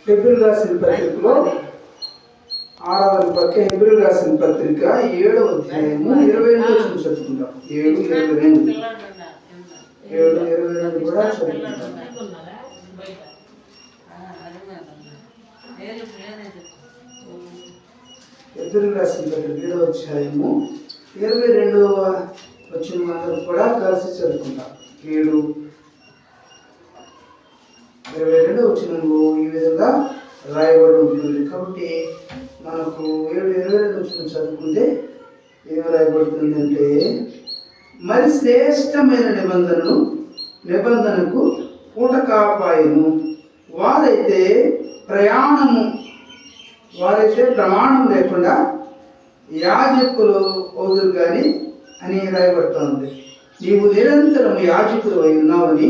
హెబ్రీయులకు రాసిన పత్రికలో 6వ పక్క హెబ్రీయులకు రాసిన పత్రిక 7వ అధ్యాయము 22 వచనం చదువుకుందాం. 7:22 కూడా చదువుకుందాం. హెబ్రీయులకు రాసిన పత్రిక 7వ అధ్యాయము 22వ వచనం అందరూ కూడా కలిసి చదువుకుందాం. 7:22 వచనంలో ఈ విధంగా రాయబడి ఉంటుంది. కాబట్టి మనకు 7:22 వచనం చదువుకుంటే ఏం రాయబడుతుంది అంటే, మరి శ్రేష్టమైన నిబంధనకు పూట కాపాయను వారైతే ప్రమాణం లేకుండా యాజకులు అవుదురు కానీ అని రాయబడుతుంది. నీవు నిరంతరం యాజకుడు అయి ఉన్నావని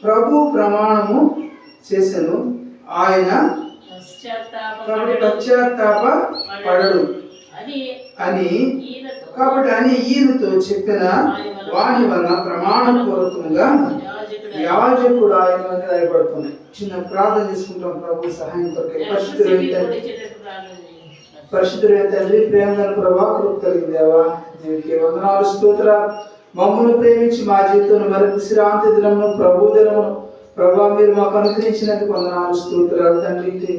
ప్రభు ప్రమాణము చేసెను. ఆయన పశ్చాత్తాప పడడు అని ఈయనతో చెప్పిన వాని వలన ప్రమాణపూర్వకంగా యాజకుడు ఆయన అని రాయబడుతుంది. చిన్న ప్రార్థన చేసుకుంటాం ప్రభు సహాయం కొరకు. పరిశుద్ధుడైన తండ్రి, ప్రేమగల ప్రభా, కృప కలిగిన దేవా, నీకే వందనాలు, స్తోత్రాలు. మమ్మల్ని ప్రేమించి మా జీవితంలో మరి విశ్రాంతి దినమును ప్రభు దినమును ప్రభా మీరు మాకు అనుగ్రహించినందుకు వందనాలు, స్తోత్రాలు తండ్రి.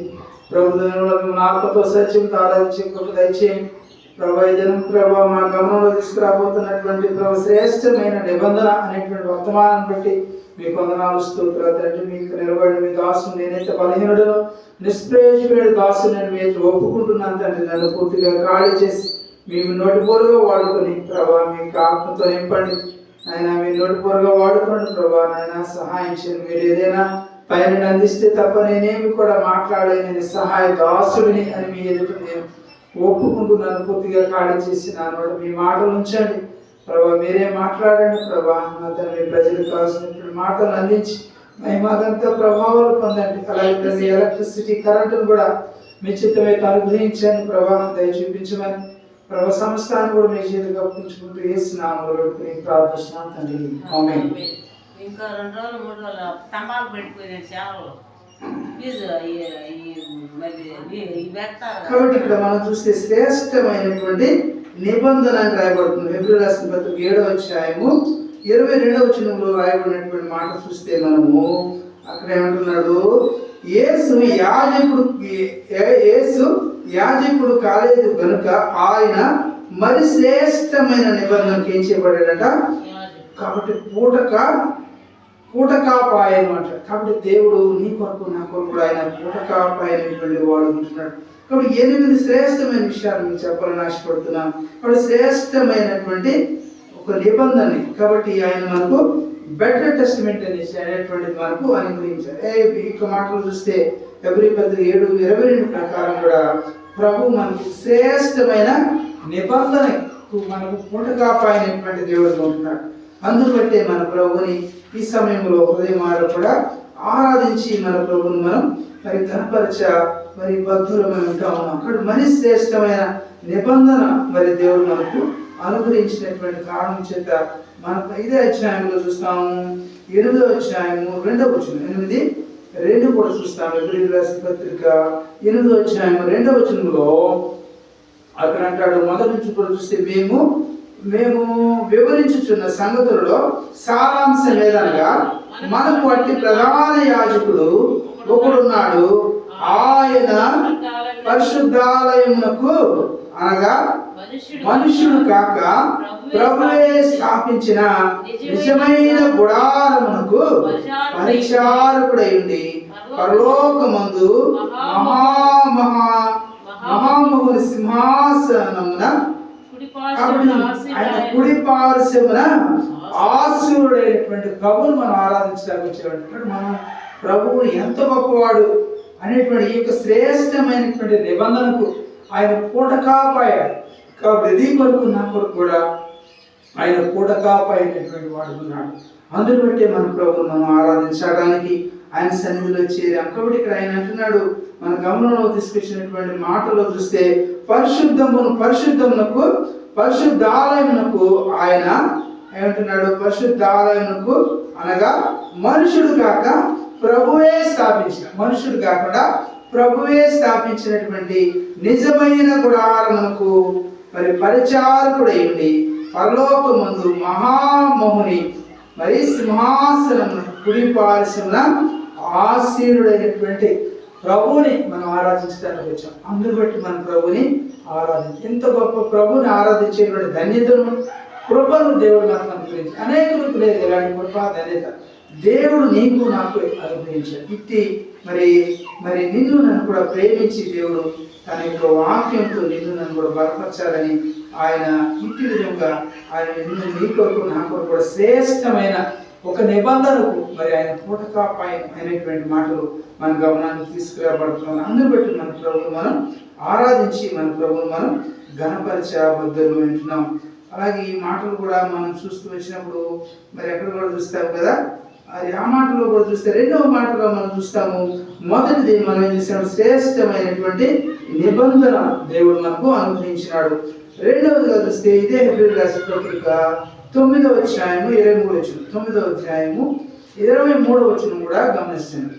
ప్రభు దినంలో ఆత్మతో సత్యంతో ఆరాధించే కృప దయచేయండి ప్రభా. ఈ దినం ప్రభా మా గమనంలో తీసుకురాబోతున్నటువంటి ప్రభు శ్రేష్టమైన నిబంధన అనేటువంటి వర్తమానాన్ని బట్టి మీకు వందనాలు, స్తోత్రాలు తండ్రి. మీకు నిలబడి మీ దాసును నేనైతే బలహీనుడను నిష్ప్రయోజకుడైన దాసుని నేను మీరు ఒప్పుకుంటున్నాను తండ్రి. నన్ను పూర్తిగా ఖాళీ చేసి మేము నోటిపోరుగా వాడుకొని ప్రభా మీకు ఆత్మతో నింపండి ఆయన. మీరు నోటిపోరుగా వాడుకోండి ప్రభా. నాయన సహాయం చేయండి. మీరు ఏదైనా పైన అందిస్తే తప్ప నేనేమి కూడా మాట్లాడే నేను సహాయ దాసుడిని అని మీ ఎదుట నేను ఒప్పుకుంటున్నాను. పూర్తిగా ఖాళీ చేసి నా నోట మీ మాటలు ఉంచండి ప్రభా. మీరే మాట్లాడండి ప్రభా. అతను మీ ప్రజలకు కావాల్సినటువంటి మాటలు అందించి మహిమాకంతా ప్రభావాలు పొందండి. అలాగే మీ ఎలక్ట్రిసిటీ కరెంటును కూడా మీ చిత్తమైతే అనుగ్రహించండి ప్రభా. దయ చూపించమని ప్రభా. సంస్థాన్ని కూడా మీ చేతికి అప్పించుకుంటూ వేస్తున్నాము పెట్టుకుని ప్రార్థిస్తున్నాం తండ్రి. ఆమేన్. ఇంకా 2 రోజులు 3 రోజులు స్తంభాలు పెట్టుకునే సేవలు. కాబట్టి ఇక్కడ మనం చూస్తే శ్రేష్టమైనటువంటి నిబంధన అని రాయబడుతుంది. హెబ్రీయులకు రాసిన పత్రిక 7వ అధ్యాయము 22వ వచనంలో రాయబడినటువంటి మాట చూస్తే మనము అక్కడ ఏమంటున్నాడు, యేసు యాజకుడు కాలేదు కనుక ఆయన మరి శ్రేష్టమైన నిబంధనకు ఏం చేయబడ్డాడట. కాబట్టి పూట కాపాయను అంటాడు. కాబట్టి దేవుడు నీ కొరకు నా కొరకు కూడా ఆయన పూట కాపాయనటువంటి వాడు ఉంటున్నాడు. కాబట్టి 8 శ్రేష్టమైన విషయాలు మీకు చెప్పాలని ఆశపడుతున్నాను. కాబట్టి శ్రేష్టమైనటువంటి ఒక నిబంధన. కాబట్టి ఆయన మనకు బెటర్ టెస్టిమెంట్ అనేటువంటిది మనకు అనుగ్రహించారు. ఇక మాటలు చూస్తే హెబ్రీయులకు పత్రిక 7:22 ప్రకారం కూడా ప్రభు మనకు శ్రేష్టమైన నిబంధనకు మనకు పూట కాపాయనటువంటి దేవుడు ఉంటున్నాడు. అందుబట్టే మన ప్రభుని ఈ సమయంలో హృదయం కూడా ఆరాధించి మన ప్రభుని మనం మరి కనపరచ మరి భక్తులమై ఉంటా ఉన్నాం. అక్కడ మరి శ్రేష్టమైన నిబంధన మరి దేవుడు మనకు అనుగ్రహించినటువంటి కారణం చేత మన 5వ అధ్యాయంలో చూస్తాము. 8వ అధ్యాయము 2వ వచనం 8:2 కూడా చూస్తాము. హెబ్రీయులకు రాసిన పత్రిక 8వ అధ్యాయము 2వ వచనంలో అక్కడ అంటాడు, మొదటి నుంచి కూడా చూస్తే మేము వివరించుచున్న సంగతులలో సారాంశం ఏదనగా మనకు అట్టి ప్రధాన యాజకుడు ఒకడున్నాడు. ఆయన పరిశుద్ధాలయమునకు అనగా మనుష్యుడు కాక ప్రభువే స్థాపించిన నిజమైన గుడారమునకు పరిచారకుడై ఉండి పరలోకమందు మహామహుని సింహాసనమున ఆయన కుడి పార్శ్వమున ఆశీనుడైనటువంటి ప్రభువును మనం ఆరాధించడానికి వచ్చేవాడు. మనం ప్రభువు ఎంత గొప్పవాడు అనేటువంటి ఈ యొక్క శ్రేష్టమైనటువంటి నిబంధనకు ఆయన పూట కాపాయాడు. కాబట్టి ఇది కొరకు నా కొరకు కూడా ఆయన పూట కాపాయినటువంటి వాడు ఉన్నాడు. అందుని బట్టి మన ప్రభువును మనం ఆరాధించడానికి ఆయన సన్నిధిలో చేరాం. కాబట్టి ఇక్కడ ఆయన అంటున్నాడు, మన గమనంలో తీసుకొచ్చినటువంటి మాటలో చూస్తే పరిశుద్ధాలయమునకు ఆయన ఏమంటున్నాడు, పరిశుద్ధాలయమునకు అనగా మనుషుడు కాక ప్రభువే స్థాపించిన, మనుషుడు కాకుండా ప్రభువే స్థాపించినటువంటి నిజమైన గుడారమునకు మరి పరిచారకుడై ఉండి పరలోకమందు మహామోహుని మరి సింహాసనమును కుడి పార్శ్వమున ఆసీనుడైనటువంటి ప్రభువుని మనం ఆరాధించడానికి వచ్చాం. అందును బట్టి మన ప్రభుని ఇంత గొప్ప ప్రభుని ఆరాధించేటువంటి ధన్యతను, కృపను దేవుడు మనకు అనుగ్రహించి అనేకులకు లేదు ఇలాంటి కృప ధన్యత దేవుడు నీకు నాకు అనుగ్రహించాడు. ఇట్టి మరి నిన్ను నన్ను కూడా ప్రేమించి దేవుడు తన యొక్క వాక్యంతో నిన్ను నన్ను కూడా బలపరచాలని ఆయన ఇట్టి విధంగా ఆయన నిన్ను నీ కొరకు నా కొరకు కూడా శ్రేష్టమైన ఒక నిబంధనకు మరి ఆయన పూటకాపాయం అయినటువంటి మాటలు మన గమనానికి తీసుకురాబడుతున్నాం. అందును బట్టి మన ప్రభువును మనం ఆరాధించి మన ప్రభువును మనం ఘనపరచబద్ధులు వింటున్నాం. అలాగే ఈ మాటలు కూడా మనం చూస్తూ వచ్చినప్పుడు మరి ఎక్కడ కూడా చూస్తాం కదా, అది ఆ మాటలో కూడా చూస్తే రెండవ మాటగా మనం చూస్తాము. మొదటిది మనం ఏం చూసాము, శ్రేష్టమైనటువంటి నిబంధన దేవుడు మనకు అనుగ్రహించినాడు. రెండవదిగా చూస్తే ఇదే హెబ్రీయులకు రాసిన పత్రిక 9వ అధ్యాయము 23వ వచనం, 9వ అధ్యాయము 23వ వచనం కూడా గమనిస్తుంది.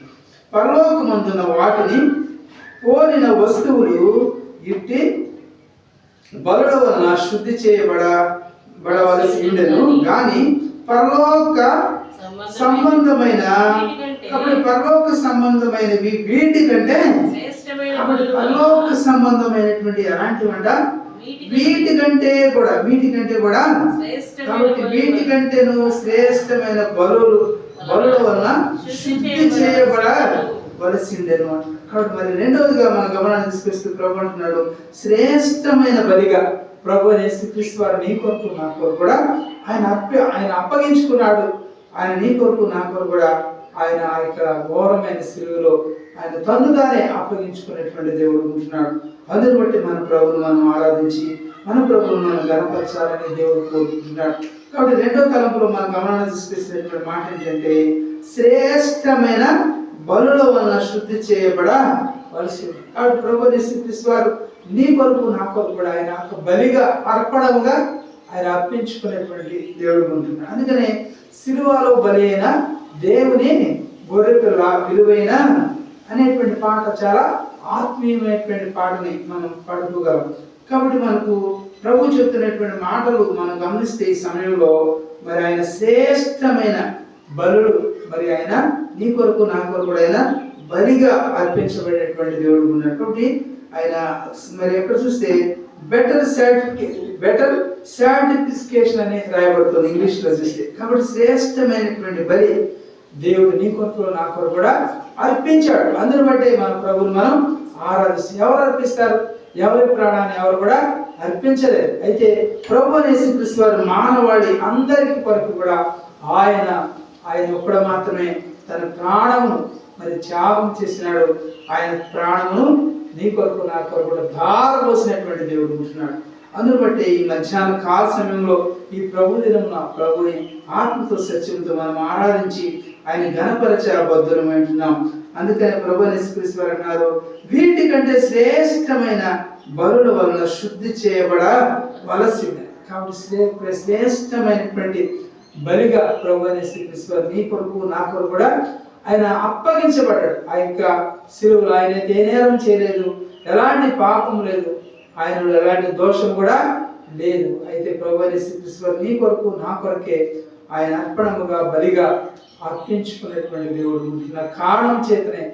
పరలోకమందున్న వాటిని పోలిన వస్తువులు ఇట్టి బలుల వలన శుద్ధి చేయబడవలసి ఉండెను కానీ పరలోక సంబంధమైన కాబట్టి పరలోక సంబంధమైనవి వీటి కంటే కాబట్టి పరలోక సంబంధమైనటువంటి ఎలాంటివంట వీటి కంటే కూడా కాబట్టి వీటి కంటేను శ్రేష్టమైన బలుల వలన శుద్ధి చేయబడవలసిందే అనమాట. కాబట్టి మరి రెండవదిగా మన గమనాన్ని తీసుకొస్తూ ప్రభు అంటున్నాడు, శ్రేష్టమైన బలిగా ప్రభు యేసుక్రీస్తు వారు నీ కొరకు నా కొరకు కూడా ఆయన అప్పగించుకున్నాడు. ఆయన నీ కొరకు నా కొరకు కూడా ఆయన ఆ యొక్క ఘోరమైన శిలువలో ఆయన తన్నుగానే అప్పగించుకునేటువంటి దేవుడు ఉంటున్నాడు. అందుని బట్టి మన ప్రభువును మనం ఆరాధించి మన ప్రభువును మనం ఘనపరచాలని దేవుడు కోరుకుంటున్నాడు. కాబట్టి రెండో తలంపులో మన గమనాన్ని తీసుకొచ్చినటువంటి మాట ఏంటంటే, శ్రేష్టమైన బలుల వలన శుద్ధి చేయబడవలసి ఉంది. కాబట్టి ప్రభు యేసుక్రీస్తు వారు నీ కొరకు నా కొరకు కూడా ఆయన బలిగా అర్పణముగా ఆయన అర్పించుకునేటువంటి దేవుడు ఉంటున్నాడు. అందుకనే సిలువలో బలి అయిన దేవుని గొర్రెపిల్ల విలువైన అనేటువంటి పాట చాలా ఆత్మీయమైనటువంటి పాటని మనం పాడుకోగలం. కాబట్టి మనకు ప్రభు చెప్తున్నటువంటి మాటలు మనం గమనిస్తే ఈ సమయంలో మరి ఆయన శ్రేష్టమైన బలులు మరి ఆయన నీ కొరకు నా కొరకు కూడా ఆయన బలిగా అర్పించబడేటువంటి దేవుడు ఉన్నాడు. కాబట్టి ఆయన మరి ఎక్కడ చూస్తే బెటర్ సాటిఫికేషన్ అని రాయబడుతుంది ఇంగ్లీష్లో చూస్తే. కాబట్టి శ్రేష్టమైనటువంటి బలి దేవుడు నీ కొరకు నా కొరకు కూడా అర్పించాడు. అందుని బట్టి మన ప్రభువుని మనం ఆరాధిస్తాం. ఎవరు అర్పిస్తారు? ఎవరి ప్రాణాన్ని ఎవరు కూడా అర్పించలేదు. అయితే ప్రభు యేసుక్రీస్తు వారు మానవాళి అందరికి కొరకు కూడా ఆయన ఒక్కడ మాత్రమే తన ప్రాణమును మరి త్యాగం చేసినాడు. ఆయన ప్రాణమును నీ కొరకు నా కొరకు కూడా ధారపోసినటువంటి దేవుడు ఉంటున్నాడు. అందును బట్టి ఈ మధ్యాహ్న కాల సమయంలో ఈ ప్రభు దినమున ప్రభుని ఆత్మతో సత్యంతో మనం ఆరాధించి ఆయన ఘనపరచబద్ధులమంటున్నాం. అందుకని ప్రభు యేసుక్రీస్తు వారు అన్నారు, వీటికంటే శ్రేష్టమైన బలుల వలన శుద్ధి చేయబడవలసి ఉంది. కాబట్టి శ్రేష్టమైనటువంటి బలిగా ప్రభు యేసుక్రీస్తు వారు నీ కొరకు నా కొరకు కూడా ఆయన అప్పగించబడ్డాడు. ఆ యొక్క శిలువలో ఆయన ఏ నేరం చేయలేదు, ఎలాంటి పాపం లేదు, ఆయనలో ఎలాంటి దోషం కూడా లేదు. అయితే ప్రభు యేసుక్రీస్తు వారు నీ కొరకు నా కొరకే ఆయన అర్పణముగా బలిగా అర్పించుకునేటువంటి దేవుడు ఉంటున్న కారణం చేతనే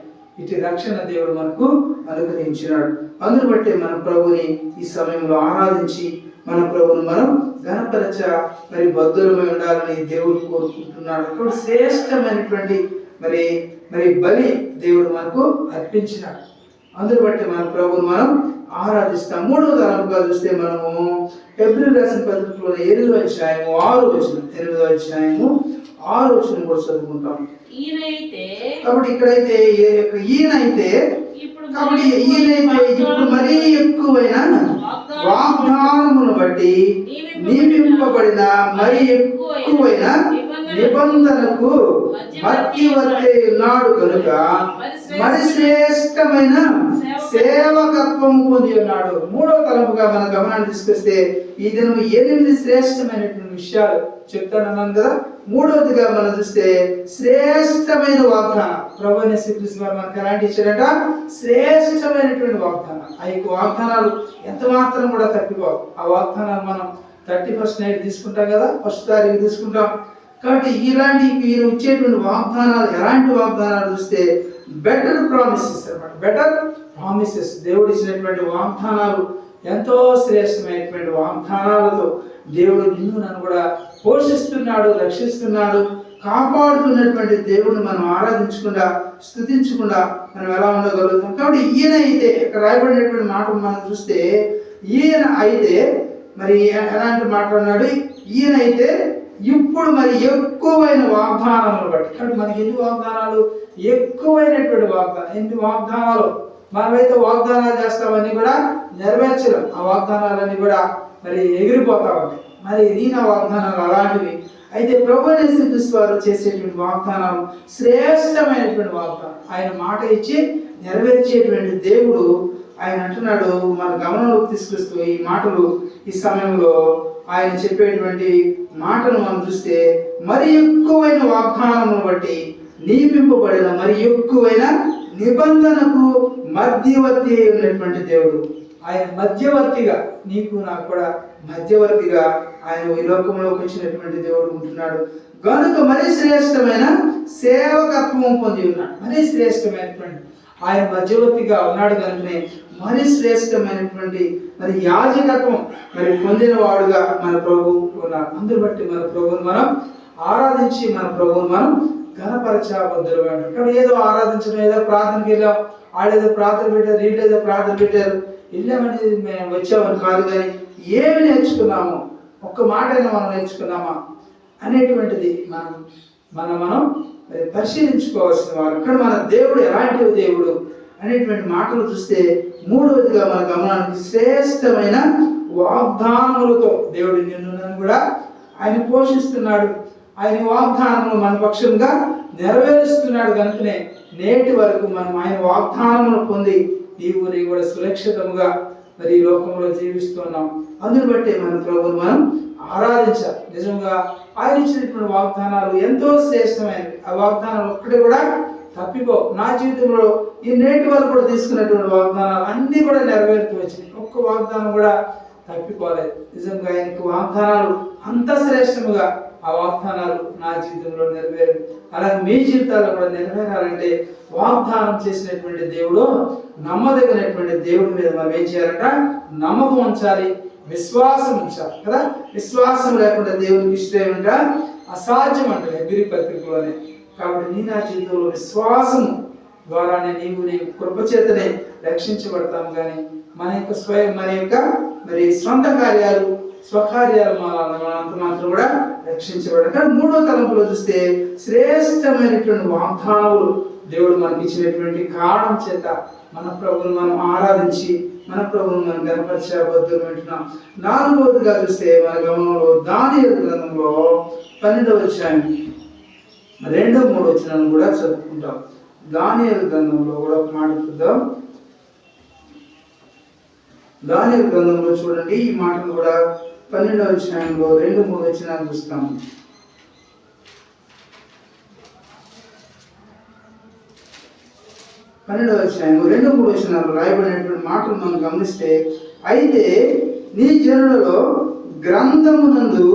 ఇటు రక్షణ దేవుడు మనకు అనుగ్రహించినాడు. అందును బట్టి మన ప్రభుని ఈ సమయంలో ఆరాధించి మన ప్రభుని మనం ఘనపరచ మరి బద్ధులమై ఉండాలని దేవుడు కోరుకుంటున్నాడు. కాబట్టి శ్రేష్టమైనటువంటి మరి బలి దేవుడు మనకు అర్పించినాడు. అందును బట్టి మన ప్రభుని మనం ఆరాధిస్తాం. మూడవ తలంపుగా చూస్తే మనము హెబ్రీయులకు రాసిన పత్రికలో 8వ అధ్యాయము 6వ వచనం, 8వ అధ్యాయము 6వ వచనం కూడా చదువుకుంటాం. కాబట్టి ఇక్కడైతే ఈయనైతే కాబట్టి ఇప్పుడు మరీ ఎక్కువైన వాగ్దానమును బట్టి నియమింపబడిన మరి ఎక్కువైన నిబంధనకు మధ్యవర్తి ఉన్నాడు కనుక మరి శ్రేష్టమైన సేవకత్వము పొంది ఉన్నాడు. మూడవ తలంపుగా మన గమనాన్ని తీసుకొస్తే ఈ దినం 8 శ్రేష్టమైనటువంటి విషయాలు చెప్తానన్నాను కదా. మూడవదిగా మనం చూస్తే శ్రేష్టమైన వాగ్దానం. ప్రభువైన యేసుక్రీస్తు వారు మనకు ఎలాంటి ఇచ్చారంట? శ్రేష్టమైనటువంటి వాగ్దానం. ఆ యొక్క వాగ్దానాలు ఎంత మాత్రం కూడా తప్పిపోవు. ఆ వాగ్దానాలు మనం 31st నైట్ తీసుకుంటాం కదా, 1st తారీఖు తీసుకుంటాం. కాబట్టి ఇలాంటి వీరు ఇచ్చేటువంటి వాగ్దానాలు ఎలాంటి వాగ్దానాలు చూస్తే బెటర్ ప్రామిసెస్ అన్నమాట. Better promises. దేవుడు ఇచ్చినటువంటి వాగ్దానాలు ఎంతో శ్రేష్టమైనటువంటి వాగ్దానాలతో దేవుడు నిన్ను నన్ను కూడా పోషిస్తున్నాడు, రక్షిస్తున్నాడు, కాపాడుతున్నటువంటి దేవుడిని మనం ఆరాధించకుండా, స్తుతించకుండా మనం ఎలా ఉండగలుగుతాం? కాబట్టి ఈయన అయితే ఇక్కడ రాయబడినటువంటి మాటలు మనం చూస్తే ఈయన అయితే మరి ఎలాంటి మాట అన్నాడు? ఈయన అయితే ఇప్పుడు మరి ఎక్కువైన వాగ్దానాలను బట్టి. కాబట్టి మనకి ఎన్ని వాగ్దానాలు? ఎక్కువైనటువంటి వాగ్దానం. ఎన్ని వాగ్దానాలు? మనమైతే వాగ్దానాలు చేస్తామని కూడా నెరవేర్చలేం. ఆ వాగ్దానాలన్నీ కూడా మరి ఎగిరిపోతా ఉంటాయి. మరి ఈయన వాగ్దానాలు అలాంటివి. అయితే ప్రభువైన యేసుక్రీస్తు వారు చేసేటువంటి వాగ్దానాలు శ్రేష్టమైనటువంటి వాగ్దానం. ఆయన మాట ఇచ్చి నెరవేర్చేటువంటి దేవుడు. ఆయన అంటున్నాడు, మన గమనంలోకి తీసుకొస్తూ ఈ మాటలు ఈ సమయంలో ఆయన చెప్పేటువంటి మాటను మనం చూస్తే మరి ఎక్కువైన వాగ్దానమును బట్టి నియమింపబడిన మరి ఎక్కువైన నిబంధనకు మధ్యవర్తి ఉన్నటువంటి దేవుడు. ఆయన మధ్యవర్తిగా, నీకు నాకు కూడా మధ్యవర్తిగా ఆయన ఈ లోకంలోకి వచ్చినటువంటి దేవుడు ఉంటున్నాడు. కనుక మరి శ్రేష్టమైన సేవకత్వం పొంది ఉన్నాడు. మరి శ్రేష్టమైనటువంటి ఆయన మధ్యవర్తిగా ఉన్నాడు కనుకనే మరి శ్రేష్టమైనటువంటి మరి యాజకత్వం మరి పొందిన వాడుగా మన ప్రభువు ఉన్నాడు. అందుని బట్టి మన ప్రభువుని మనం ఆరాధించి మన ప్రభువుని మనం ఘనపరచబద్దులు అంటారు. కానీ ఏదో ఆరాధించడం, ఏదో ప్రార్థనకి వెళ్ళాం, ఆడేదో ప్రార్థన పెట్టారు, వీళ్ళేదో ప్రార్థన పెట్టారు, వెళ్ళామని మేము వచ్చామని కాదు. కానీ ఏమి నేర్చుకున్నాము, ఒక్క మాట అయినా మనం నేర్చుకున్నామా అనేటువంటిది మనం పరిశీలించుకోవాల్సిన వారు. ఇక్కడ మన దేవుడు ఎలాంటి దేవుడు అనేటువంటి మాటలు చూస్తే మూడవదిగా మన గమనానికి శ్రేష్టమైన వాగ్దానములతో దేవుడు నిన్ను నన్ను కూడా ఆయన పోషిస్తున్నాడు. ఆయన వాగ్దానములు మన పక్షంగా నెరవేరుస్తున్నాడు. కనుకనే నేటి వరకు మనం ఆయన వాగ్దానములు పొంది నీవు కూడా సురక్షితముగా మరి ఈ లోకంలో జీవిస్తున్నాం. అందుని బట్టి మన ప్రభువుని మనం ఆరాధించాలి. నిజంగా ఆయన ఇచ్చినటువంటి వాగ్దానాలు ఎంతో శ్రేష్టమైనవి. ఆ వాగ్దానాలు ఒక్కటి కూడా తప్పిపో. నా జీవితంలో ఈ నేటి వరకు కూడా తీసుకున్నటువంటి వాగ్దానాలు అన్నీ కూడా నెరవేరుతూ వచ్చినాయి. ఒక్క వాగ్దానం కూడా తప్పిపోలేదు. నిజంగా ఆయనకు వాగ్దానాలు అంత శ్రేష్టముగా ఆ వాగ్దానాలు నా జీవితంలో నెరవేరు. అలాగే మీ జీవితాల్లో కూడా నెరవేరాలంటే వాగ్దానం చేసినటువంటి దేవుడు, నమ్మదగినటువంటి దేవుడి మీద మనం ఏం చేయాలంట? నమ్మకం ఉంచాలి, విశ్వాసం ఉంచాలి కదా. విశ్వాసం లేకుండా దేవునికి ఇష్టం అసాధ్యం అంటే హెబ్రీ పత్రికలోనే. కాబట్టి నీ నా జీవితంలో విశ్వాసం ద్వారానే నీ కృపచేతనే రక్షించబడతాం. కానీ మన యొక్క మరి సొంత కార్యాలు, స్వకార్యాలు అంత మాత్రం కూడా రక్షించబడతాం. కానీ మూడో తలంపులో చూస్తే శ్రేష్టమైనటువంటి వాగ్దానాలు దేవుడు మనకి ఇచ్చినటువంటి కారణం చేత మన ప్రభువుని మనం ఆరాధించి మన ప్రభువుని మనం గణపరచబద్దులు వింటున్నాం. నాలుగవదిగా చూస్తే మన గమనంలో దానియేలు గ్రంథంలో 12వ అధ్యాయం 2, 3 వచనాలను కూడా చదువుకుంటాం. దానియేలు గ్రంథంలో కూడా ఒక మాట చూద్దాం. దానియేలు గ్రంథంలో చూడండి, ఈ మాటను కూడా 12వ అధ్యాయంలో 2, 3 వచనాలు చూస్తాము. పన్నెండవ అధ్యాయం 2, 3 వచనాలు రాయబడినటువంటి మాటలు మనం గమనిస్తే, అయితే నీ జనులలో గ్రంథమునందు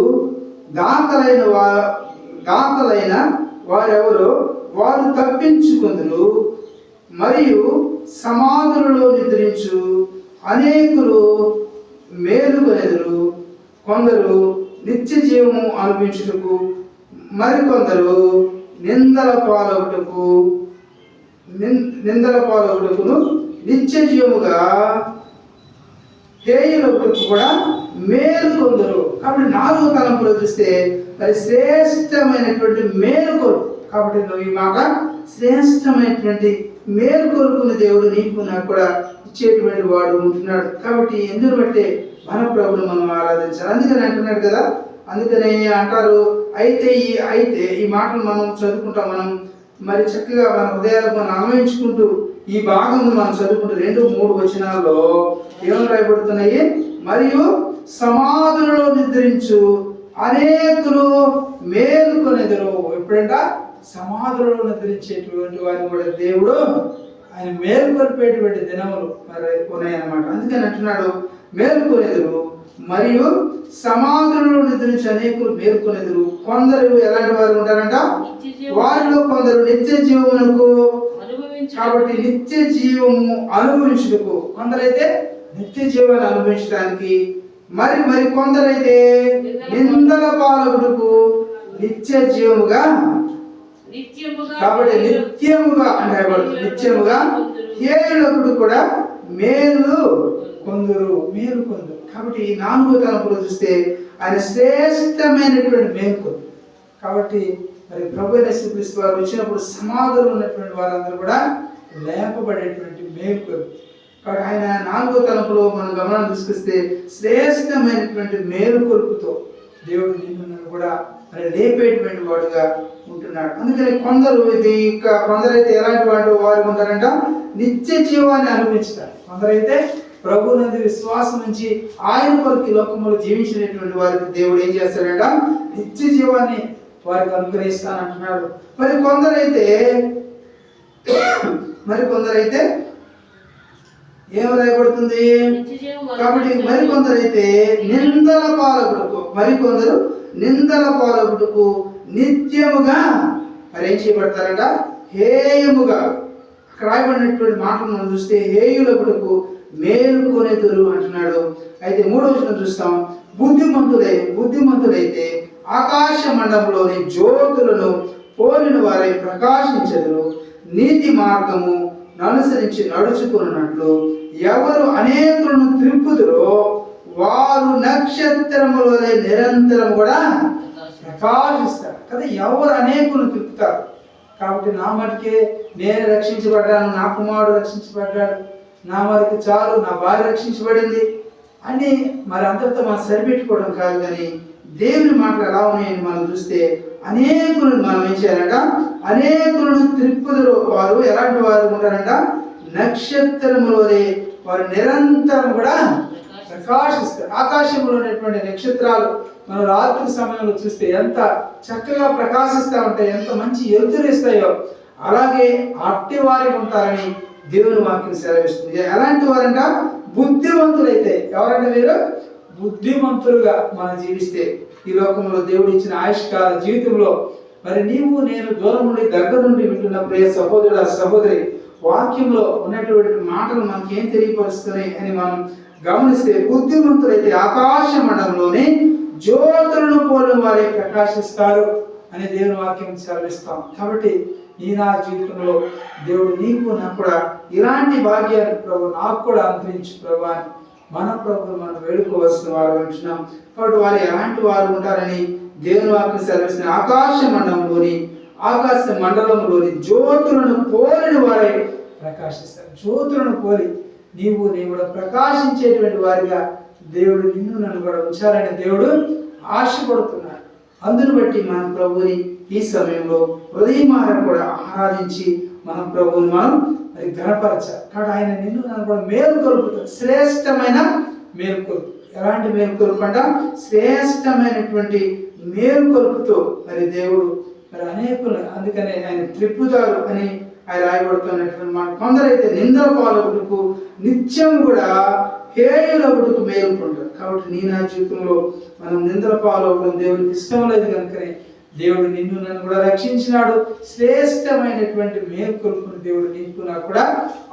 దాఖలైన వారెవరో వారు తప్పించుకుందురు, మరియు సమాధులలో నిద్రించు అనేకులు మేలుకొనెదరు. కొందరు నిత్య జీవము అనుభవించుటకు, మరికొందరు నిందల పాలగుటకును నిత్య జీవముగా హేయులకు కూడా మేలుకొందరు. కాబట్టి 4వ తలంపులో చూస్తే మరి శ్రేష్టమైనటువంటి మేలుకొలు. కాబట్టి నువ్వు ఈ మాట శ్రేష్టమైనటువంటి మేలుకొలుకుని దేవుడు నీకు నాకు కూడా ఇచ్చేటువంటి వాడు ఉంటున్నాడు. కాబట్టి ఎందుకు బట్టే మన ప్రభువును మనం ఆరాధించాలి. అందుకని అంటున్నాడు కదా. అందుకని అంటారు, అయితే ఈ మాటలు మనం చదువుకుంటాం. మనం మరి చక్కగా మన హృదయాలకు మనం అన్వయించుకుంటూ ఈ భాగంలో మనం చదువుకుంటే 2-3 వచనాల్లో ఏమని రాయబడుతున్నాయి? మరియు సమాధులలో నిద్రించు అనేకులు మేలుకొనెదరు. ఎప్పుడంట? సమాధులలో నిద్రించేటువంటి వారిని కూడా దేవుడు ఆయన మేలుకొల్పేటువంటి దినములు మరి ఉన్నాయన్నమాట. అందుకని అంటున్నాడు మేలుకొనెదరు, మరియు సమాధులలో నిద్రించి అనేకులు మేలుకొనెదరు. కొందరు ఎలాంటి వారు ఉంటారంట? వారిలో కొందరు నిత్య జీవమునకు, కాబట్టి నిత్య జీవము అనుభవించుటకు, కొందరైతే నిత్య జీవాన్ని అనుభవించడానికి, మరి కొందరైతే నిందల పాలకుడుకు నిత్య జీవముగా, కాబట్టి నిత్యముగా అంటే నిత్యముగా హేయులకుడు కూడా మేలు కొందరు. కాబట్టి ఈ 4వ తలంపులో చూస్తే ఆయన శ్రేష్టమైనటువంటి మేలుకొందు. కాబట్టి మరి ప్రభువైన యేసుక్రీస్తు వారు వచ్చినప్పుడు సమాధులు ఉన్నటువంటి వారందరూ కూడా లేపబడేటువంటి మేలుకొందు. కాబట్టి ఆయన 4వ తలంపులో మనం గమనం తీసుకొస్తే శ్రేష్టమైనటువంటి మేలుకొలుపుతో దేవుడు నిన్ను కూడా మరి లేపేటువంటి వాడుగా ఉంటున్నాడు. అందుకని కొందరైతే ఎలాంటి వారు ఉంటారంట? నిత్య జీవాన్ని అనుభవించుతారు. కొందరైతే ప్రభువునందు విశ్వాసం నుంచి ఆయన కొరకు ఈ లోకంలో జీవించినటువంటి వారికి దేవుడు ఏం చేస్తాడంట? నిత్య జీవాన్ని వారికి అనుగ్రహిస్తానంటున్నాడు. మరి కొందరైతే ఏం రాయబడుతుంది? కాబట్టి మరికొందరైతే నిందల పాలకుడుకు, మరికొందరు నిందల పాలకుడుకు నిత్యముగా మరి ఏం చేయబడతారంట? హేయముగా. అక్కడ రాయబడినటువంటి మాటలు మనం చూస్తే హేయులకుడుకు మేలుకొనెదరు అంటున్నాడు. అయితే 3వ వచనం చూస్తాం. బుద్ధిమంతులైతే ఆకాశ మండలంలోని జ్యోతులను పోలిన వారై ప్రకాశించెదరు. నీతి మార్గము అనుసరించి నడుచుకున్నట్లు ఎవరు అనేకులను త్రిప్పుదురో వారు నక్షత్రముల వలె నిరంతరం కూడా ప్రకాశిస్తారు కదా. ఎవరు అనేకులను త్రిప్పుతారు? కాబట్టి నా మటుకే నేను రక్షించబడ్డాను, నా కుమారుడు రక్షించబడ్డాడు, నా మరికి చాలు, నా భార్య రక్షించబడింది అని మరి అంతటితో మనం సరిపెట్టుకోవడం కాదు. కానీ దేవుని మాటలు ఎలా ఉన్నాయని మనం చూస్తే అనేకులను మనం ఏం చేయాలంట? అనేకులను త్రిప్పుదురు. వారు ఎలాంటి వారు ఉంటారంట? నక్షత్రముల వలె వారు నిరంతరం కూడా ప్రకాశిస్తారు. ఆకాశంలో ఉన్నటువంటి నక్షత్రాలు మనం రాత్రి సమయంలో చూస్తే ఎంత చక్కగా ప్రకాశిస్తూ ఉంటాయి, ఎంత మంచి ఎలుతురేస్తాయో, అలాగే అట్టి వారికి ఉంటారని దేవుని వాక్యం సెలవిస్తుంది. ఎలాంటి వారంట? బుద్ధిమంతులైతే. ఎవరంటే వీరు? బుద్ధిమంతులుగా మనం జీవిస్తే ఈ లోకంలో దేవుడు ఇచ్చిన ఆయుష్కాల జీవితంలో మరి నీవు నేను దూరం నుండి దగ్గర నుండి వింటున్న ప్రియ సహోదరుడు సహోదరి, వాక్యంలో ఉన్నటువంటి మాటలు మనకి ఏం తెలియపరుస్తున్నాయి అని మనం గమనిస్తే, బుద్ధిమంతులైతే ఆకాశ మండలంలోనే జ్యోతులను పోలిన వారే ప్రకాశిస్తారు అని దేవుని వాక్యం సెలవిస్తాం. కాబట్టి నా జీవితంలో దేవుడు నీకు నాకు కూడా ఇలాంటి భాగ్యాన్ని ప్రభు నాకు కూడా అనుగ్రహించు ప్రభు అని మన ప్రభుని మనం వేడుకోవాల్సిన వారు అంటున్నాం. కాబట్టి వారు ఎలాంటి వారు ఉంటారని దేవుని వాక్యం సెలవిస్తున్న ఆకాశ మండలంలోని జ్యోతులను పోలిన వారే ప్రకాశిస్తారు. జ్యోతులను పోలి నీవు కూడా ప్రకాశించేటువంటి వారిగా దేవుడు నిన్ను నన్ను కూడా ఉంచాలని దేవుడు ఆశపడుతున్నాడు. అందును బట్టి మన ప్రభుని ఈ సమయంలో హృదయమార కూడా ఆరాధించి మన ప్రభుని మనం మరి ఘనపరచాలి. కాబట్టి ఆయన నిన్ను నన్ను కూడా మేలుకొలుపుతాడు. శ్రేష్టమైన మేలుకొలుపు. ఎలాంటి మేలుకొలుపు అంట? శ్రేష్టమైనటువంటి మేలుకొలుపుతో మరి దేవుడు మరి అనేకులు, అందుకనే ఆయన త్రిప్పుతారు అని ఆయన రాయబడుతున్నటువంటి మాట. కొందరైతే నిందల పాలకుడుకు నిత్యం కూడా హేయులకుడుకు మేలుకుంటారు. కాబట్టి నా జీవితంలో మనం నిందల పాలవడం దేవుడికి ఇష్టం లేదు కనుకనే దేవుడు నిన్ను నన్ను కూడా రక్షించినాడు. శ్రేష్టమైనటువంటి మేలుకొలుపును దేవుడు నీకు నాకు కూడా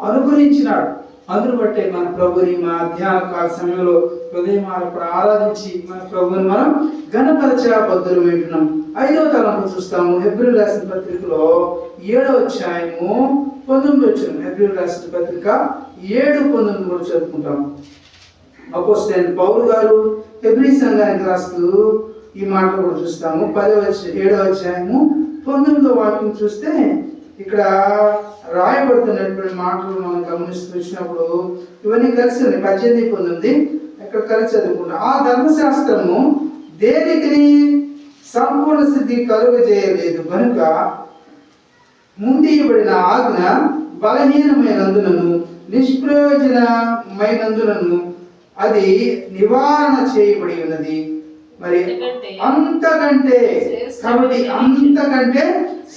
అనుగ్రహించినాడు. అందును బట్టే మన ప్రభుని మా ధ్యాన కాల సమయంలో హృదయం కూడా ఆరాధించి మన ప్రభుని మనం ఘనపరచబద్దులు వింటున్నాం. 5వ తలంపు చూస్తాము. హెబ్రీయులకు రాసిన పత్రికలో 7వ అధ్యాయము 19వ వచనం. హెబ్రీయులకు రాసిన పత్రిక 7:19 కూడా చదువుకుంటాము. అపోస్తలుడైన పౌలు గారు హెబ్రీ సంఘానికి రాస్తూ ఈ మాటలు కూడా చూస్తాము. 7వ అధ్యాయము 19వ వాక్యం చూస్తే ఇక్కడ రాయబడుతున్నటువంటి మాటలు మనం గమనిస్తూ వచ్చినప్పుడు ఇవన్నీ కలిసి ఉన్నాయి. 18-19 ఇక్కడ కలిసి చదువుకుంటాం. ఆ ధర్మశాస్త్రము దేనికి సంపూర్ణ సిద్ధి కలుగజేయలేదు కనుక ముందు ఇవ్వబడిన ఆజ్ఞ బలహీనమైనందునను నిష్ప్రయోజనమైనందునను అది నివారణ చేయబడి ఉన్నది. మరి అంతకంటే కాబట్టి అంతకంటే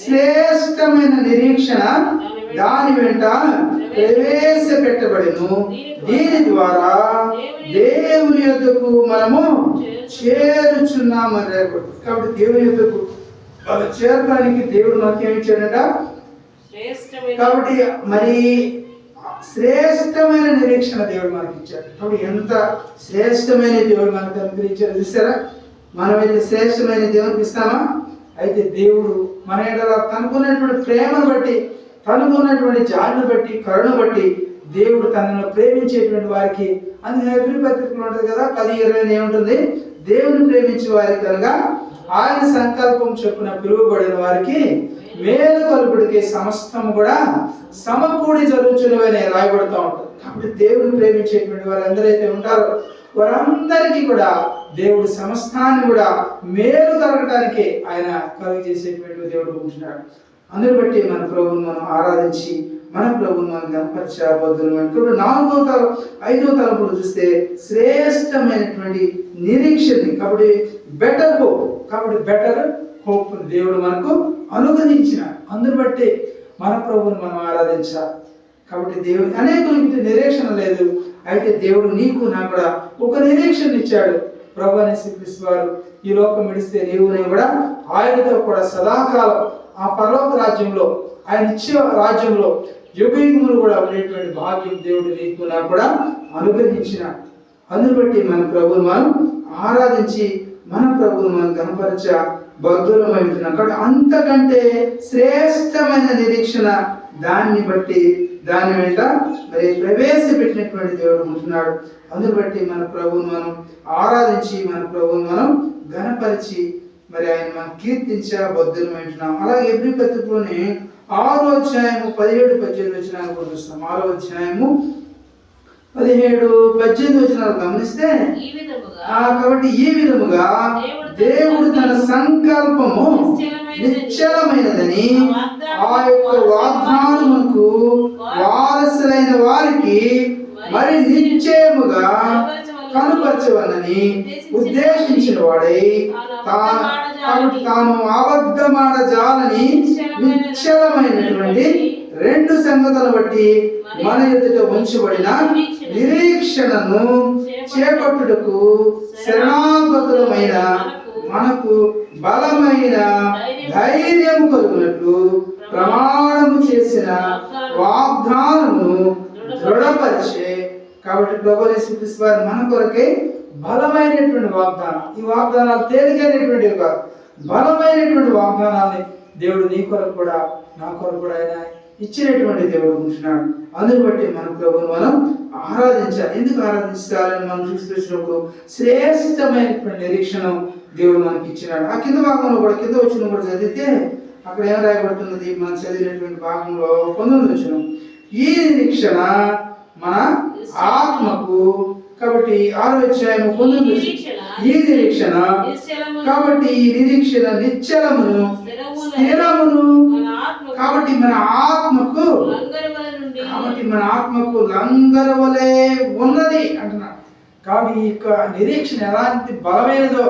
శ్రేష్టమైన నిరీక్షణ దాని వెంట ప్రవేశపెట్టబడిను. దీని ద్వారా దేవుని యొద్దకు మనము చేరుచున్నామని రేపటి. కాబట్టి దేవుని యొద్దకు వాళ్ళు చేరడానికి దేవుడు మనకి ఏమి ఇచ్చాడంట? కాబట్టి మరి శ్రేష్టమైన నిరీక్షణ దేవుడు మనకి ఇచ్చాడు. కాబట్టి ఎంత శ్రేష్టమైన దేవుడు మనకు అనుగ్రహించాడు చూసారా? మనమైతే శ్రేష్టమైన దేవునికి ఇస్తామా? అయితే దేవుడు మన ఎడల తనకున్నటువంటి ప్రేమను బట్టి, తనకున్నటువంటి జాలిని బట్టి, కరుణ బట్టి దేవుడు తనను ప్రేమించేటువంటి వారికి, అందుకే హెబ్రీ పత్రికలో ఉంటుంది కదా 10:20 ఏముంటుంది? దేవుని ప్రేమించే వారికి కనుక ఆయన సంకల్పం చొప్పున పిలువబడిన వారికి మేలు కలుగుడికి సమస్తము కూడా సమకూడి జరుగుతున్నవని రాయబడుతూ ఉంటుంది. కాబట్టి దేవుని ప్రేమించేటువంటి వారు ఎందరైతే ఉంటారో వారందరికీ కూడా దేవుడు సమస్తాన్ని కూడా మేలు కలగటానికి ఆయన కలుగు చేసేటువంటి దేవుడు ఉంటున్నాడు. అందుని బట్టి మన ప్రభువును మనం ఆరాధించి మన ప్రభువును మనం కనపరచబోతున్నాం. ఇప్పుడు 4వ తలం 5వ తలంపులు చూస్తే శ్రేష్టమైనటువంటి నిరీక్షని, కాబట్టి బెటర్ హోప్, కాబట్టి బెటర్ హోప్ దేవుడు మనకు అనుగ్రహించిన. అందుని బట్టి మన ప్రభువును మనం ఆరాధించాలి. కాబట్టి దేవుడు అనేకులకి నిరీక్షణ లేదు, అయితే దేవుడు నీకు నాకు కూడా ఒక నిరీక్షణ ఇచ్చాడు. ప్రభు అనే శ్రీకృష్ణ వారు ఈ లోకం విడిస్తే నీవు నేను కూడా ఆయనతో కూడా సదాకాలం ఆ పరలోక రాజ్యంలో, ఆయన ఇచ్చే రాజ్యంలో యుగయుగములు కూడా ఉండేటువంటి భాగ్యం దేవుడు నీకు నాకు కూడా అనుగ్రహించిన. అందుని బట్టి మన ప్రభువును మనం ఆరాధించి మన ప్రభువును మనం కనపరచ బద్ధులమై ఉంటున్నాం. కాబట్టి అంతకంటే శ్రేష్టమైన నిరీక్షణ దాన్ని బట్టి దాని వెంట మరి ప్రవేశపెట్టినటువంటి దేవుడు ఉంటున్నాడు. అందుని బట్టి మన ప్రభువును మనం ఆరాధించి మన ప్రభువును మనం ఘనపరిచి మరి ఆయన మనం కీర్తించ బద్ధులమై ఉంటున్నాం. అలాగే హెబ్రీ పత్రికలోని 6వ అధ్యాయము 17-18 వచనాలు కూడా చూస్తాం. 6వ అధ్యాయము 17-18 వచనాలు గమనిస్తే కాబట్టి ఈ విధముగా దేవుడు తన సంకల్పము నిశ్చలమైనదని ఆ యొక్క వాగ్దానముకు వారసులైన వారికి మరి నిశ్చయముగా కనుపరచవలని ఉద్దేశించిన వాడై కాబట్టి తాను అబద్ధమాడజాలని నిశ్చలమైనటువంటి 2 సంగతులను బట్టి మన ఎదుట ఉంచబడిన నిరీక్షణను చేపట్టుటకు శరణాగతులమైన మనకు బలమైన ధైర్యం కలుగునట్లు ప్రమాణము చేసిన వాగ్దానము దృఢపరిచే. కాబట్టి ప్రభువు యేసుక్రీస్తు వారు మన కొరకే బలమైనటువంటి వాగ్దానం, ఈ వాగ్దానాలు తేలికైనటువంటివి కాదు, బలమైనటువంటి వాగ్దానాన్ని దేవుడు నీ కొరకు కూడా నా కొరకు కూడా ఆయన ఇచ్చినటువంటి దేవుడు ఉంటున్నాడు. అందుని బట్టి మన ప్రభువును మనం ఆరాధించాలి. ఎందుకు ఆరాధించాలని మనం చూసినప్పుడు శ్రేష్టమైనటువంటి నిరీక్షణ దేవుడు మనకి ఇచ్చినాడు. ఆ కింద భాగంలో కూడా, కింద వచ్చిన కూడా చదివితే అక్కడ ఏం రాయబడుతున్నది? మనం చదివినటువంటి భాగంలో 19వ వచనం, ఈ నిరీక్షణ మన ఆత్మకు. కాబట్టి 6వ అధ్యాయము 19వ ఈ నిరీక్షణ, కాబట్టి ఈ నిరీక్షణ నిశ్చలమును స్థిరమును, కాబట్టి మన ఆత్మకు, కాబట్టి మన ఆత్మకు లంగరు వలె ఉన్నది అంటున్నాడు. కాబట్టి ఈ యొక్క నిరీక్షణ ఎలాంటి బలమైనదో,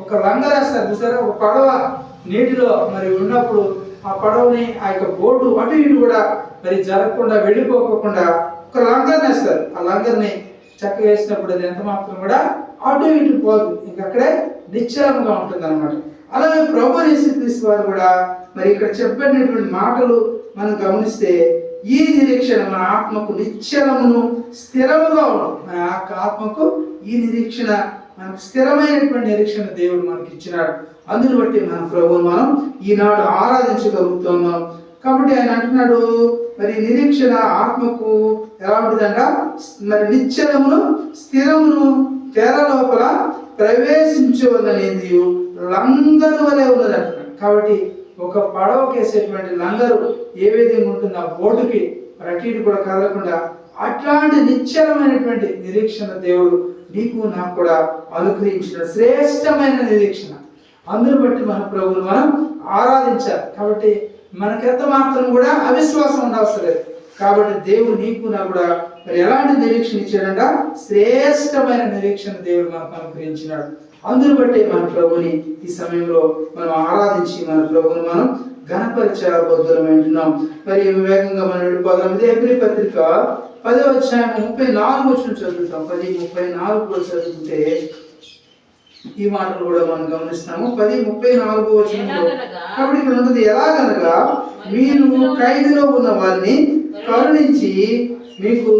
ఒక లంగరేస్తారు చూసారా, ఒక పడవ నీటిలో మరి ఉన్నప్పుడు ఆ పడవని ఆ యొక్క బోటు అటు ఇటు కూడా మరి జరగకుండా వెళ్ళిపోకుండా ఒక లంగర్ని వేస్తారు. ఆ లంగర్ని చక్క వేసినప్పుడు అది ఎంత మాత్రం కూడా అటు ఇటు పోదు, ఇంకక్కడే నిశ్చలంగా ఉంటుంది అనమాట. అలాగే ప్రభు యేసుక్రీస్తు వారు కూడా మరి ఇక్కడ చెప్పినటువంటి మాటలు మనం గమనిస్తే ఈ నిరీక్షణ మన ఆత్మకు నిశ్చలమును స్థిరముగా ఉంటుంది. మన ఆత్మకు ఈ నిరీక్షణ మనకు స్థిరమైనటువంటి నిరీక్షణ దేవుడు మనకి ఇచ్చినాడు. అందుని బట్టి మన ప్రభువును మనం ఈనాడు ఆరాధించగలుగుతున్నాం. కాబట్టి ఆయన అంటున్నాడు మరి నిరీక్షణ ఆత్మకు ఎలా ఉంటుందంట? మరి నిశ్చలమును స్థిరమును తెర లోపల ప్రవేశించవలనేది లంగరు వలె ఉన్నది అంటున్నాడు. కాబట్టి ఒక పడవకేసేటువంటి లంగరు ఏ విధంగా ఉంటుంది, ఆ బోటుకి అటు ఇటు కూడా కదలకుండా అట్లాంటి నిశ్చలమైనటువంటి నిరీక్షణ దేవుడు నీకు నాకు కూడా అనుగ్రహించిన శ్రేష్టమైన నిరీక్షణ. అందుని బట్టి మన ప్రభువును మనం ఆరాధించాలి. కాబట్టి మనకెంత మాత్రం కూడా అవిశ్వాసం ఉండవసరం లేదు. కాబట్టి దేవుడు నీకు నాకు కూడా మరి ఎలాంటి నిరీక్షణ ఇచ్చాడంట? శ్రేష్టమైన నిరీక్షణ దేవుడు మనకు అనుగ్రహించినాడు. అందును బట్టి మన ప్రభుని ఈ సమయంలో మనం ఆరాధించి మన ప్రభుని మనం ఘనపరిచబద్దులమంటున్నాం. మరి వేగంగా మనం వెళ్ళిపోదాం. ఇదే హెబ్రీ పత్రిక 10వ అధ్యాయం 34 వచనం చదువుతాం. 10:34 చదువుకుంటే ఈ మాటలు కూడా మనం గమనిస్తాము. 10:34 వచనంలో కాబట్టి ఇక్కడ ఉంటుంది, ఎలాగనగా మీరు ఖైదులో ఉన్న వారిని కరుణించి మీకు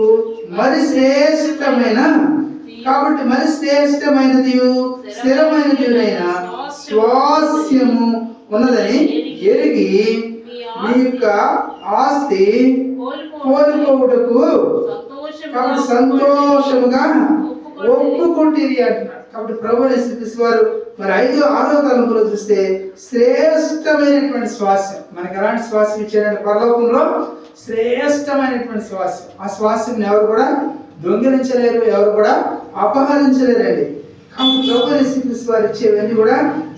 మరి శ్రేష్టమైన, కాబట్టి మరి శ్రేష్టమైనది స్థిరమైనదినైన స్వాస్యము ఉన్నదని ఎరిగి మీ యొక్క ఆస్తి కోల్పోవుటకు కాబట్టి సంతోషముగా ఒప్పుకుంటుంది అంటున్నారు. కాబట్టి ప్రభువు యేసుక్రీస్తు వారు మరి 5-6వ తలంపులో చూస్తే శ్రేష్టమైనటువంటి స్వాస్యం, మనకి ఎలాంటి స్వాస్యం ఇచ్చారంటే పరలోకంలో శ్రేష్టమైనటువంటి స్వాస్యం. ఆ స్వాస్యం ఎవరు కూడా దొంగిలించలేరు, ఎవరు కూడా అపహరించలేరండి. కాబట్టి ప్రభువు యేసుక్రీస్తు వారు ఇచ్చేవన్నీ కూడా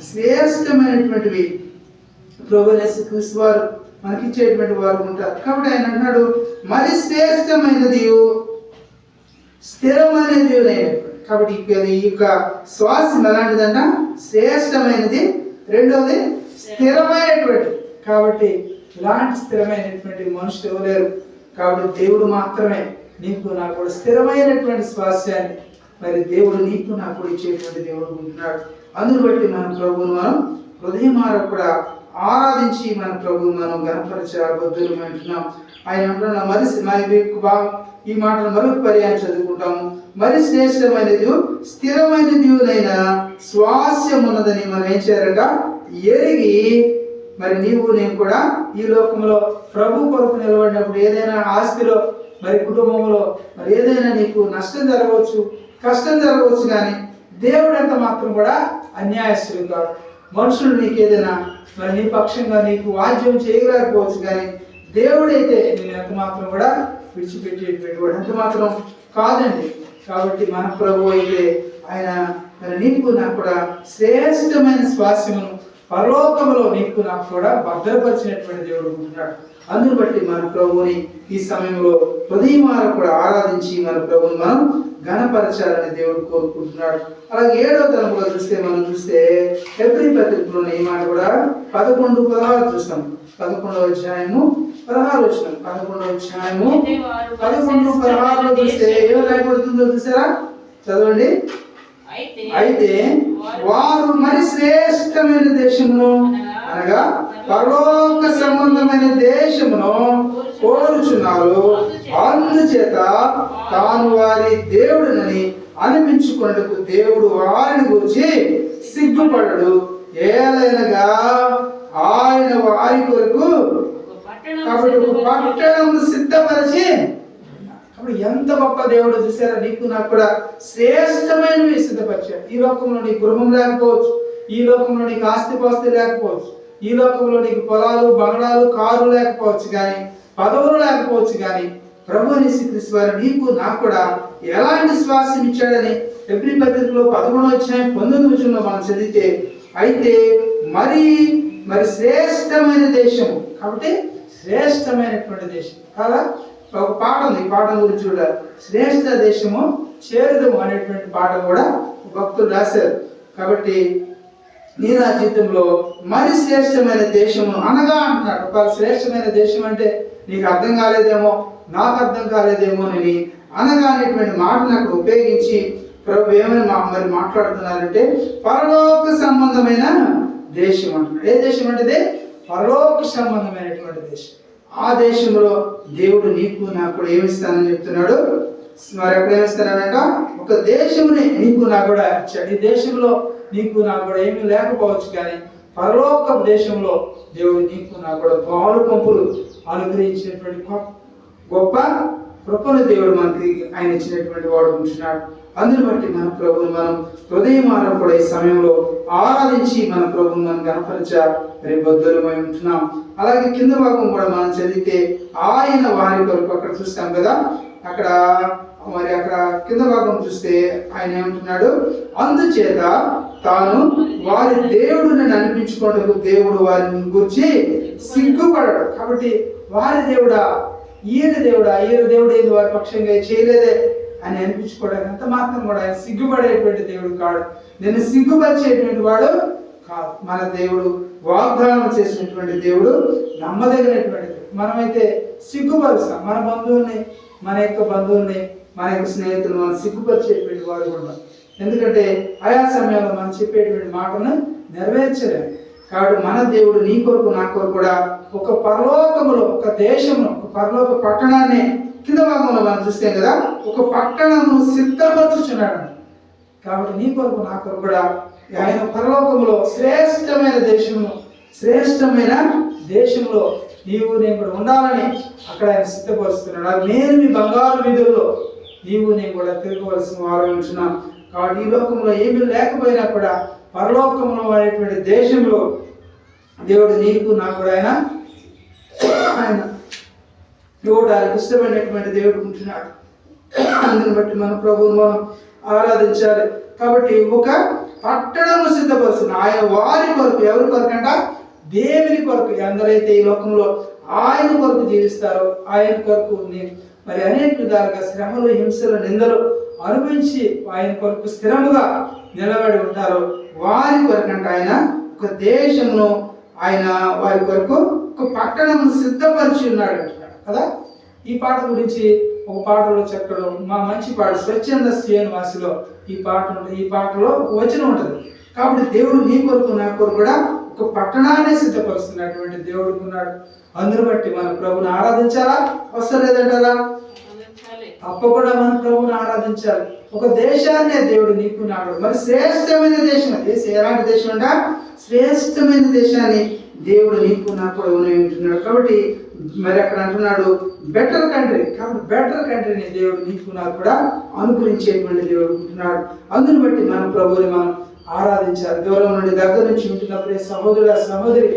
శ్రేష్టమైనటువంటివి. ప్రభువు యేసుక్రీస్తు వారు మనకిచ్చేటువంటి వారు ఉంటారు. కాబట్టి ఆయన అంటున్నాడు, మరి శ్రేష్టమైనది స్థిరమైనది. కాబట్టి ఈ యొక్క స్వాస్యం ఎలాంటిదంట? శ్రేష్టమైనది, రెండవది స్థిరమైనటువంటి. కాబట్టి ఇలాంటి స్థిరమైనటువంటి మనుషులు ఎవరు? కాబట్టి దేవుడు మాత్రమే నీకు నాకు కూడా స్థిరమైనటువంటి స్వాస్యాన్ని మరి దేవుడు నీకు నాకు ఇచ్చేటువంటి దేవుడు ఉంటున్నాడు. అందును బట్టి మన ప్రభువును మనం హృదయమార కూడా ఆరాధించి మన ప్రభువు మనం ఘనపరచబద్దులు అంటున్నాం. ఆయన అంటున్నాం, మరి ఈ మాటను మరొక పర్యాయం చదువుకుంటాము. మరి శ్రేష్టమైనది స్థిరమైనదినైన స్వాస్యం ఉన్నదని మనం ఏం చేయాలంట? ఎరిగి మరి నీవు నేను కూడా ఈ లోకంలో ప్రభు కొరకు నిలబడినప్పుడు ఏదైనా ఆస్తిలో మరి కుటుంబంలో మరి ఏదైనా నీకు నష్టం జరగవచ్చు, కష్టం జరగవచ్చు, కానీ దేవుడు ఎంత మాత్రం కూడా అన్యాయస్తుడు కాదు. మనుషులు నీకు ఏదైనా మరి నీ పక్షంగా నీకు వాద్యం చేయలేకపోవచ్చు, కానీ దేవుడైతే నేను ఎంత మాత్రం కూడా విడిచిపెట్టేటువంటి వాడు ఎంత మాత్రం కాదండి. కాబట్టి మన ప్రభు అయితే ఆయన మరి నీకు నాకు కూడా శ్రేష్టమైన స్వాస్యమును పరలోకములో నీకు నాకు కూడా భద్రపరిచినటువంటి దేవుడు ఉంటున్నాడు. అందును బట్టి మన ప్రభువుని ఈ సమయంలో హృదయమార కూడా ఆరాధించి మన ప్రభువుని మనం ఘనపరచాలని దేవుడు కోరుకుంటున్నాడు. అలాగే 7వ తలంపులో చూస్తే హెబ్రీ పత్రికలోని ఈ మాట కూడా 11-16 చూస్తాం. 11వ అధ్యాయము 16 వచనం. 11వ అధ్యాయము 11-16 చూస్తే ఏం రాయబడుతుందో చూసారా? చదవండి. అయితే వారు మరి శ్రేష్టమైన దేశమును అనగా పరలోక సంబంధమైన దేశమును కోరుచున్నారు. అందుచేత తాను వారి దేవుడినని అనిపించుకున్నట్టుకు దేవుడు వారిని గురించి సిగ్గుపడడు. ఏలైనగా ఆయన వారి కొరకు కాబట్టి ఒక పట్టణం సిద్ధపరిచి, కాబట్టి ఎంత గొప్ప దేవుడు చూసారా? నీకు నాకు కూడా శ్రేష్టమైనవి సిద్ధపరిచాడు. ఈ లోకంలో నీకు గృహం లేకపోవచ్చు, ఈ లోకంలో నీకు ఆస్తిపాస్తి లేకపోవచ్చు, ఈ లోకంలో నీకు పొలాలు, బంగ్లాలు, కారు లేకపోవచ్చు, కానీ పదవులు లేకపోవచ్చు, కానీ ప్రభువు యేసుక్రీస్తు వారు నీకు నాకు కూడా ఎలాంటి స్వాస్యం ఇచ్చాడని హెబ్రీ పత్రికలో 11వ అధ్యాయం 19వ వచనంలో మనం చదివితే, అయితే మరి శ్రేష్టమైన దేశము, కాబట్టి శ్రేష్టమైనటువంటి దేశం కాదా? ఒక పాట ఉంది, పాఠం గురించి కూడా శ్రేష్ఠ దేశము చేరుదము అనేటువంటి పాట కూడా భక్తులు రాశారు. కాబట్టి నీ నా జీవితంలో మరి శ్రేష్టమైన దేశము అనగా అంటున్నాడు. ఒక శ్రేష్టమైన దేశం అంటే నీకు అర్థం కాలేదేమో, నాకు అర్థం కాలేదేమో అని అనగా అనేటువంటి మాటను అక్కడ ఉపయోగించి ప్రభు ఏమైనా మరి మాట్లాడుతున్నారంటే పరలోక సంబంధమైన దేశం అంటున్నాడు. ఏ దేశం అంటే? పరలోక సంబంధమైనటువంటి దేశం. ఆ దేశంలో దేవుడు నీకు నాకు కూడా ఏమిస్తానని చెప్తున్నాడు. మరి ఎక్కడ ఏమిస్తానంట? ఒక దేశముని నీకు నాకు కూడా ఇచ్చాడు. ఈ దేశంలో నీకు నాకు కూడా ఏమీ లేకపోవచ్చు, కానీ పరలోక దేశంలో దేవుడు నీకు నాకు కూడా పాలు పంపులు అనుగ్రహించినటువంటి గొప్ప కృపను దేవుడు మనకి ఆయన ఇచ్చినటువంటి వాడు ఉంటున్నాడు. అందుని బట్టి మన ప్రభువుని మనం హృదయమానం కూడా ఈ సమయంలో ఆరాధించి మన ప్రభువుని మనం ఘనపరిచే బద్దులమై ఉంటున్నాం. అలాగే కింద భాగం కూడా మనం చదివితే ఆయన వారి కొరకు అక్కడ చూస్తాం కదా, అక్కడ కింద భాగం చూస్తే ఆయన ఏమంటున్నాడు? అందుచేత తాను వారి దేవుడిని అనిపించుకోవడానికి దేవుడు వారిని గురించి సిగ్గుపడడు. కాబట్టి వారి దేవుడా ఈయన దేవుడు ఏది వారి పక్షంగా చేయలేదే అని అనిపించుకోవడానికి అంత మాత్రం కూడా ఆయన సిగ్గుపడేటువంటి దేవుడు కాడు, నేను సిగ్గుపరిచేటువంటి వాడు కాదు. మన దేవుడు వాగ్దానం చేసినటువంటి దేవుడు నమ్మదగినటువంటి దేవుడు. మనమైతే సిగ్గుపరుస్తాం మన బంధువుల్ని, మన యొక్క స్నేహితులు మనం సిగ్గుపరిచేటువంటి వాడు కూడా. ఎందుకంటే ఆయా సమయంలో మనం చెప్పేటువంటి మాటను నెరవేర్చలేము. కాబట్టి మన దేవుడు నీ కొరకు నా కొరకు కూడా ఒక పరలోకములో, ఒక దేశంలో, ఒక పరలోక పట్టణాన్ని కింద భాగంలో మనం చూస్తే కదా, ఒక పట్టణము సిద్ధపరచుచున్నాడు. కాబట్టి నీ కొరకు నా కొరకు కూడా ఆయన పరలోకములో శ్రేష్టమైన దేశంలో నీవు నేను కూడా ఉండాలని అక్కడ ఆయన సిద్ధపరుస్తున్నాడు. నేను మీ బంగారు వీధుల్లో నీవు నేను కూడా తిరగవలసిన వారు ఉంటున్నాం. కాబట్టి ఈ లోకంలో ఏమీ లేకపోయినా కూడా పరలోకంలో అనేటువంటి దేశంలో దేవుడు నీకు నాకు కూడా ఆయన ఇవ్వడానికి ఇష్టమైనటువంటి దేవుడు ఉంటున్నాడు. అందుని బట్టి మన ప్రభువును మనం ఆరాధించాలి. కాబట్టి ఒక పట్టణము సిద్ధపరుస్తుంది ఆయన వారి కొరకు. ఎవరి కొరకు అంట? దేవుని కొరకు. అందరైతే ఈ లోకంలో ఆయన కొరకు జీవిస్తారో, ఆయన కొరకు మరి అనేక విధాలుగా శ్రమలు, హింసలు, నిందలు అనుభవించి ఆయన కొరకు స్థిరముగా నిలబడి ఉంటారో వారి కొరకంట ఆయన ఒక దేశమును ఆయన వారి కొరకు ఒక పట్టణము సిద్ధపరిచి ఉన్నాడు అంటున్నాడు కదా. ఈ పాట గురించి ఒక పాటలో చెప్పడం మా మంచి పాట స్వచ్ఛంద శ్రీనివాసిలో ఈ పాటలో వచనం ఉంటుంది. కాబట్టి దేవుడు నీ కొరకు నా కొరకు కూడా ఒక పట్టణాన్ని సిద్ధపరుస్తున్నటువంటి దేవుడు ఉన్నాడు. అందును బట్టి మన ప్రభుని ఆరాధించాలా? అవసరం లేదంటారా? తప్పకుండా మన ప్రభుని ఆరాధించాలి. ఒక దేశాన్నే దేవుడు నీకు నాడు మరి శ్రేష్టమైన దేశం. ఎలాంటి దేశం అంట? శ్రేష్టమైన దేశాన్ని దేవుడు నీకు నాకు కూడా ఉంటున్నాడు. కాబట్టి మరి అక్కడ అంటున్నాడు బెటర్ కంట్రీ. కాబట్టి బెటర్ కంట్రీని దేవుడు నీకు నాకు కూడా అనుగ్రహించేటువంటి దేవుడు ఉంటున్నాడు. అందుని బట్టి మన ప్రభుని మనం ఆరాధించాలి. దూరం నుండి దగ్గర నుంచి ఉంటున్నప్పుడే సహోదరి